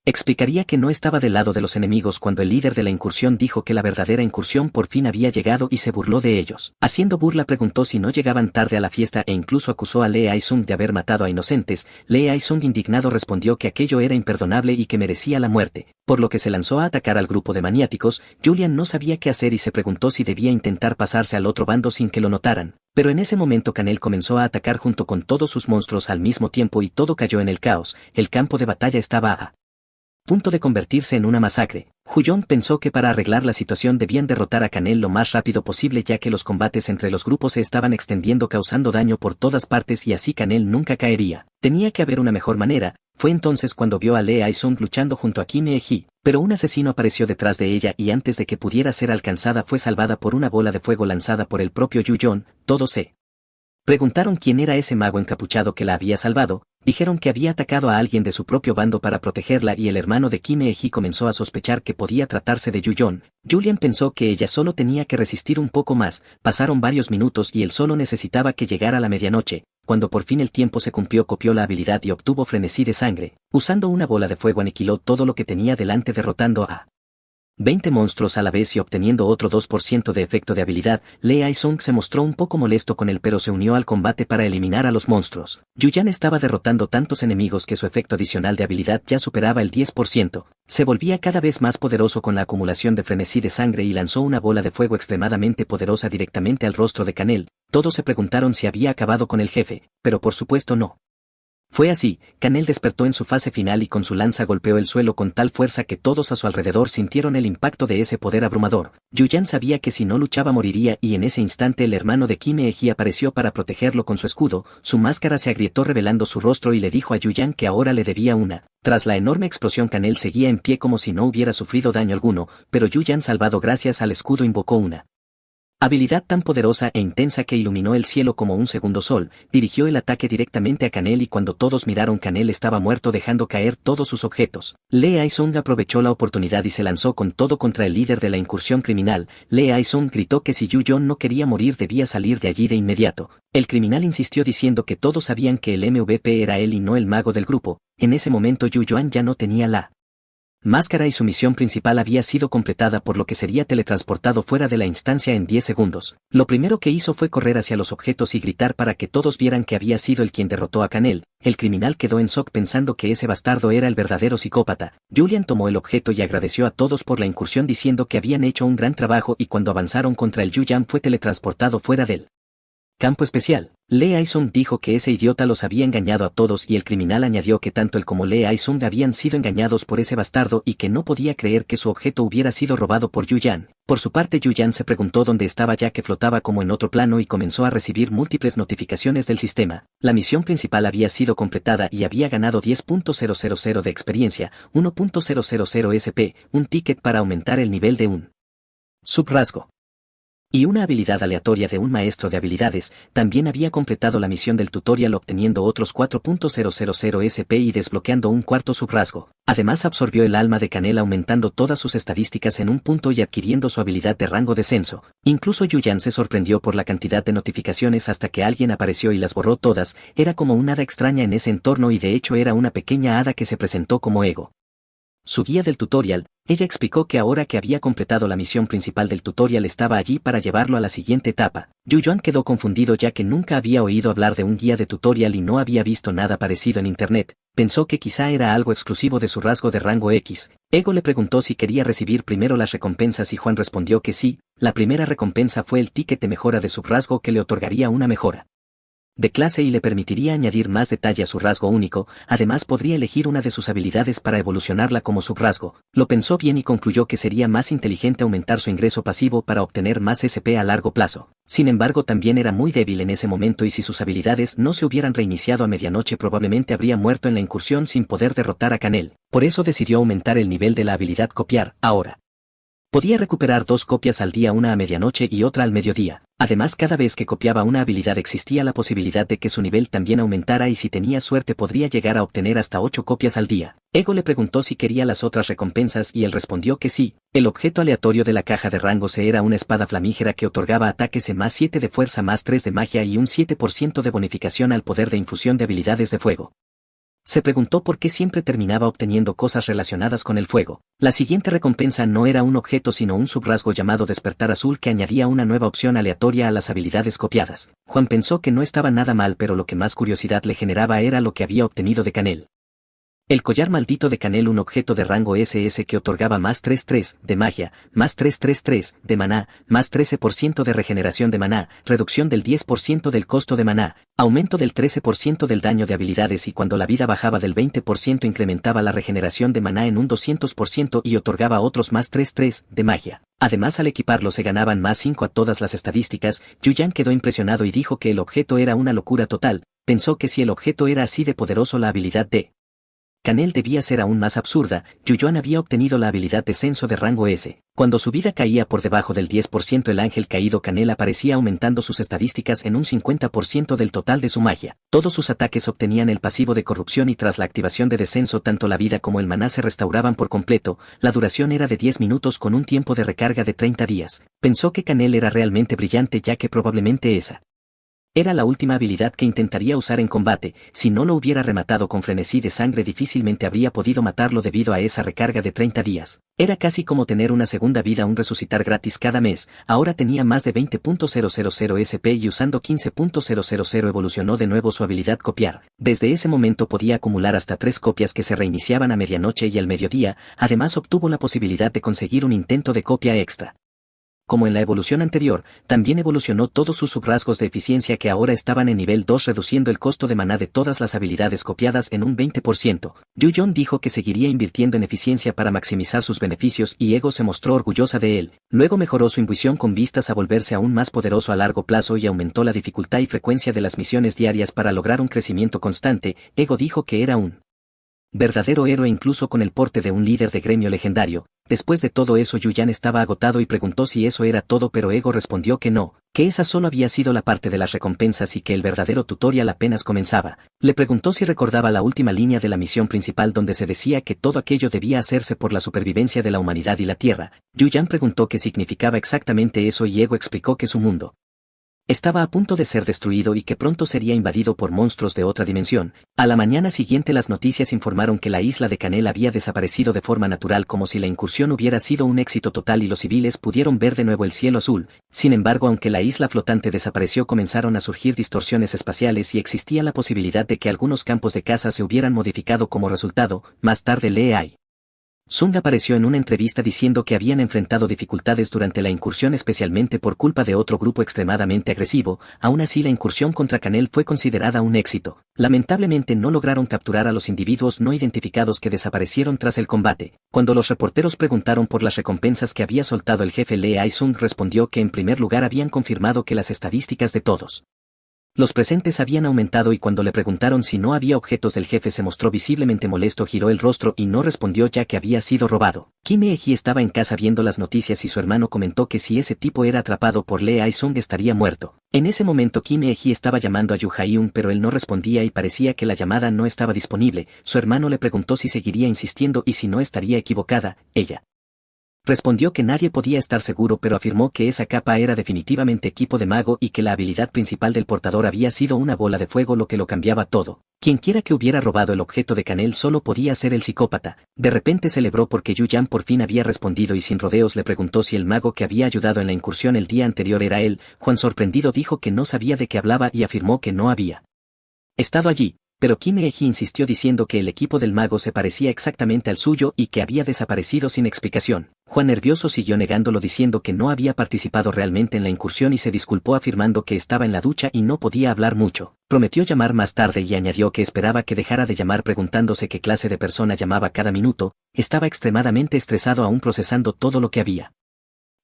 explicaría que no estaba del lado de los enemigos cuando el líder de la incursión dijo que la verdadera incursión por fin había llegado y se burló de ellos. Haciendo burla preguntó si no llegaban tarde a la fiesta e incluso acusó a Lee Aizong de haber matado a inocentes. Lee Aizong indignado respondió que aquello era imperdonable y que merecía la muerte, por lo que se lanzó a atacar al grupo de maniáticos. Julian no sabía qué hacer y se preguntó si debía intentar pasarse al otro bando sin que lo notaran. Pero en ese momento Canel comenzó a atacar junto con todos sus monstruos al mismo tiempo y todo cayó en el caos. El campo de batalla estaba a punto de convertirse en una masacre. Huyong pensó que para arreglar la situación debían derrotar a Canel lo más rápido posible ya que los combates entre los grupos se estaban extendiendo causando daño por todas partes y así Canel nunca caería. Tenía que haber una mejor manera. Fue entonces cuando vio a Lee Aizong luchando junto a Kim Aeji, pero un asesino apareció detrás de ella y antes de que pudiera ser alcanzada fue salvada por una bola de fuego lanzada por el propio Yuyon. Todos se preguntaron quién era ese mago encapuchado que la había salvado. Dijeron que había atacado a alguien de su propio bando para protegerla y el hermano de Kim Aeji comenzó a sospechar que podía tratarse de Yuyon. Julian pensó que ella solo tenía que resistir un poco más. Pasaron varios minutos y él solo necesitaba que llegara la medianoche. Cuando por fin el tiempo se cumplió copió la habilidad y obtuvo frenesí de sangre. Usando una bola de fuego aniquiló todo lo que tenía delante derrotando a 20 monstruos a la vez y obteniendo otro 2% de efecto de habilidad. Lee Aizong se mostró un poco molesto con él pero se unió al combate para eliminar a los monstruos. Yuyan estaba derrotando tantos enemigos que su efecto adicional de habilidad ya superaba el 10%. Se volvía cada vez más poderoso con la acumulación de frenesí de sangre y lanzó una bola de fuego extremadamente poderosa directamente al rostro de Canel. Todos se preguntaron si había acabado con el jefe, pero por supuesto no. Fue así. Canel despertó en su fase final y con su lanza golpeó el suelo con tal fuerza que todos a su alrededor sintieron el impacto de ese poder abrumador. Yuyan sabía que si no luchaba moriría y en ese instante el hermano de Kim Aeji apareció para protegerlo con su escudo. Su máscara se agrietó revelando su rostro y le dijo a Yuyan que ahora le debía una. Tras la enorme explosión Canel seguía en pie como si no hubiera sufrido daño alguno, pero Yuyan salvado gracias al escudo invocó una habilidad tan poderosa e intensa que iluminó el cielo como un segundo sol. Dirigió el ataque directamente a Canel y cuando todos miraron Canel estaba muerto dejando caer todos sus objetos. Lee Aizong aprovechó la oportunidad y se lanzó con todo contra el líder de la incursión criminal. Lee Aizong gritó que si Yuyon no quería morir debía salir de allí de inmediato. El criminal insistió diciendo que todos sabían que el MVP era él y no el mago del grupo. En ese momento Yuyon ya no tenía la máscara y su misión principal había sido completada por lo que sería teletransportado fuera de la instancia en 10 segundos. Lo primero que hizo fue correr hacia los objetos y gritar para que todos vieran que había sido él quien derrotó a Canel. El criminal quedó en shock pensando que ese bastardo era el verdadero psicópata. Julian tomó el objeto y agradeció a todos por la incursión diciendo que habían hecho un gran trabajo y cuando avanzaron contra el Yuyan fue teletransportado fuera del campo especial. Lee Aizong dijo que ese idiota los había engañado a todos y el criminal añadió que tanto él como Lee Aizong habían sido engañados por ese bastardo y que no podía creer que su objeto hubiera sido robado por Yuyan. Por su parte Yuyan se preguntó dónde estaba ya que flotaba como en otro plano y comenzó a recibir múltiples notificaciones del sistema. La misión principal había sido completada y había ganado 10.000 de experiencia, 1.000 SP, un ticket para aumentar el nivel de un subrasgo y una habilidad aleatoria de un maestro de habilidades. También había completado la misión del tutorial obteniendo otros 4.000 SP y desbloqueando un cuarto subrasgo. Además absorbió el alma de Canel aumentando todas sus estadísticas en un punto y adquiriendo su habilidad de rango descenso. Incluso Yuyan se sorprendió por la cantidad de notificaciones hasta que alguien apareció y las borró todas. Era como un hada extraña en ese entorno y de hecho era una pequeña hada que se presentó como Ego. Su guía del tutorial, ella explicó que ahora que había completado la misión principal del tutorial estaba allí para llevarlo a la siguiente etapa. Yuyan quedó confundido ya que nunca había oído hablar de un guía de tutorial y no había visto nada parecido en internet. Pensó que quizá era algo exclusivo de su rasgo de rango X. Ego le preguntó si quería recibir primero las recompensas y Juan respondió que sí. La primera recompensa fue el ticket de mejora de subrasgo que le otorgaría una mejora de clase y le permitiría añadir más detalle a su rasgo único. Además podría elegir una de sus habilidades para evolucionarla como subrasgo. Lo pensó bien y concluyó que sería más inteligente aumentar su ingreso pasivo para obtener más SP a largo plazo. Sin embargo también era muy débil en ese momento y si sus habilidades no se hubieran reiniciado a medianoche probablemente habría muerto en la incursión sin poder derrotar a Canel. Por eso decidió aumentar el nivel de la habilidad copiar. Ahora podía recuperar 2 copias al día, una a medianoche y otra al mediodía. Además, cada vez que copiaba una habilidad existía la posibilidad de que su nivel también aumentara y si tenía suerte podría llegar a obtener hasta 8 copias al día. Ego le preguntó si quería las otras recompensas y él respondió que sí. El objeto aleatorio de la caja de rango C era una espada flamígera que otorgaba ataques más 7 de fuerza más 3 de magia y un 7% de bonificación al poder de infusión de habilidades de fuego. Se preguntó por qué siempre terminaba obteniendo cosas relacionadas con el fuego. La siguiente recompensa no era un objeto sino un subrasgo llamado Despertar Azul que añadía una nueva opción aleatoria a las habilidades copiadas. Juan pensó que no estaba nada mal pero lo que más curiosidad le generaba era lo que había obtenido de Canel. El collar maldito de Canel, un objeto de rango SS que otorgaba más 3-3 de magia, más 3-3-3 de maná, más 13% de regeneración de maná, reducción del 10% del costo de maná, aumento del 13% del daño de habilidades y cuando la vida bajaba del 20% incrementaba la regeneración de maná en un 200% y otorgaba otros más 3-3 de magia. Además al equiparlo se ganaban más 5 a todas las estadísticas. Yuyan quedó impresionado y dijo que el objeto era una locura total. Pensó que si el objeto era así de poderoso la habilidad de Canel debía ser aún más absurda. Yuyan había obtenido la habilidad descenso de rango S. Cuando su vida caía por debajo del 10% el ángel caído Canel aparecía aumentando sus estadísticas en un 50% del total de su magia. Todos sus ataques obtenían el pasivo de corrupción y tras la activación de descenso tanto la vida como el maná se restauraban por completo. La duración era de 10 minutos con un tiempo de recarga de 30 días. Pensó que Canel era realmente brillante ya que probablemente esa era la última habilidad que intentaría usar en combate. Si no lo hubiera rematado con frenesí de sangre difícilmente habría podido matarlo debido a esa recarga de 30 días. Era casi como tener una segunda vida, un resucitar gratis cada mes. Ahora tenía más de 20.000 SP y usando 15.000 evolucionó de nuevo su habilidad copiar. Desde ese momento podía acumular hasta 3 copias que se reiniciaban a medianoche y al mediodía. Además obtuvo la posibilidad de conseguir un intento de copia extra. Como en la evolución anterior, también evolucionó todos sus subrasgos de eficiencia que ahora estaban en nivel 2 reduciendo el costo de maná de todas las habilidades copiadas en un 20%. Yuyan dijo que seguiría invirtiendo en eficiencia para maximizar sus beneficios y Ego se mostró orgullosa de él. Luego mejoró su intuición con vistas a volverse aún más poderoso a largo plazo y aumentó la dificultad y frecuencia de las misiones diarias para lograr un crecimiento constante. Ego dijo que era un verdadero héroe incluso con el porte de un líder de gremio legendario. Después de todo eso Yuyan estaba agotado y preguntó si eso era todo pero Ego respondió que no, que esa solo había sido la parte de las recompensas y que el verdadero tutorial apenas comenzaba. Le preguntó si recordaba la última línea de la misión principal donde se decía que todo aquello debía hacerse por la supervivencia de la humanidad y la Tierra. Yuyan preguntó qué significaba exactamente eso y Ego explicó que su mundo estaba a punto de ser destruido y que pronto sería invadido por monstruos de otra dimensión. A la mañana siguiente las noticias informaron que la isla de Canel había desaparecido de forma natural como si la incursión hubiera sido un éxito total y los civiles pudieron ver de nuevo el cielo azul. Sin embargo, aunque la isla flotante desapareció comenzaron a surgir distorsiones espaciales y existía la posibilidad de que algunos campos de caza se hubieran modificado como resultado. Más tarde Lee Sung apareció en una entrevista diciendo que habían enfrentado dificultades durante la incursión especialmente por culpa de otro grupo extremadamente agresivo. Aún así la incursión contra Canel fue considerada un éxito. Lamentablemente no lograron capturar a los individuos no identificados que desaparecieron tras el combate. Cuando los reporteros preguntaron por las recompensas que había soltado el jefe Lee Sung respondió que en primer lugar habían confirmado que las estadísticas de todos Los presentes habían aumentado y cuando le preguntaron si no había objetos el jefe se mostró visiblemente molesto, giró el rostro y no respondió ya que había sido robado. Kim Hee estaba en casa viendo las noticias y su hermano comentó que si ese tipo era atrapado por Lee Ae-sung estaría muerto. En ese momento Kim Hee estaba llamando a Yu Jae-un pero él no respondía y parecía que la llamada no estaba disponible. Su hermano le preguntó si seguiría insistiendo y si no estaría equivocada. Ella respondió que nadie podía estar seguro pero afirmó que esa capa era definitivamente equipo de mago y que la habilidad principal del portador había sido una bola de fuego, lo que lo cambiaba todo. Quienquiera que hubiera robado el objeto de Canel solo podía ser el psicópata. De repente celebró porque Yu Yan por fin había respondido y sin rodeos le preguntó si el mago que había ayudado en la incursión el día anterior era él. Juan sorprendido dijo que no sabía de qué hablaba y afirmó que no había estado allí. Pero Kim Hee insistió diciendo que el equipo del mago se parecía exactamente al suyo y que había desaparecido sin explicación. Juan nervioso siguió negándolo diciendo que no había participado realmente en la incursión y se disculpó afirmando que estaba en la ducha y no podía hablar mucho. Prometió llamar más tarde y añadió que esperaba que dejara de llamar preguntándose qué clase de persona llamaba cada minuto. Estaba extremadamente estresado aún procesando todo lo que había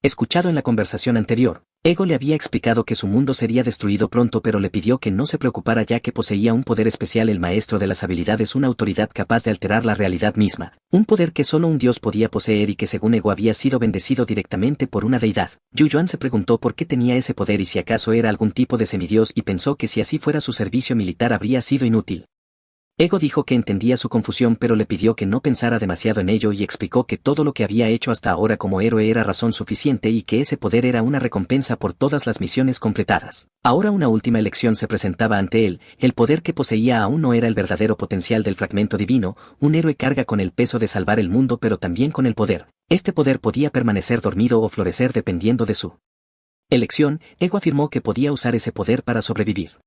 escuchado en la conversación anterior. Ego le había explicado que su mundo sería destruido pronto pero le pidió que no se preocupara ya que poseía un poder especial, el maestro de las habilidades, una autoridad capaz de alterar la realidad misma, un poder que solo un dios podía poseer y que según Ego había sido bendecido directamente por una deidad. Yu Yuan se preguntó por qué tenía ese poder y si acaso era algún tipo de semidios y pensó que si así fuera su servicio militar habría sido inútil. Ego dijo que entendía su confusión pero le pidió que no pensara demasiado en ello y explicó que todo lo que había hecho hasta ahora como héroe era razón suficiente y que ese poder era una recompensa por todas las misiones completadas. Ahora una última elección se presentaba ante él, el poder que poseía aún no era el verdadero potencial del fragmento divino. Un héroe carga con el peso de salvar el mundo pero también con el poder. Este poder podía permanecer dormido o florecer dependiendo de su elección. Ego afirmó que podía usar ese poder para sobrevivir.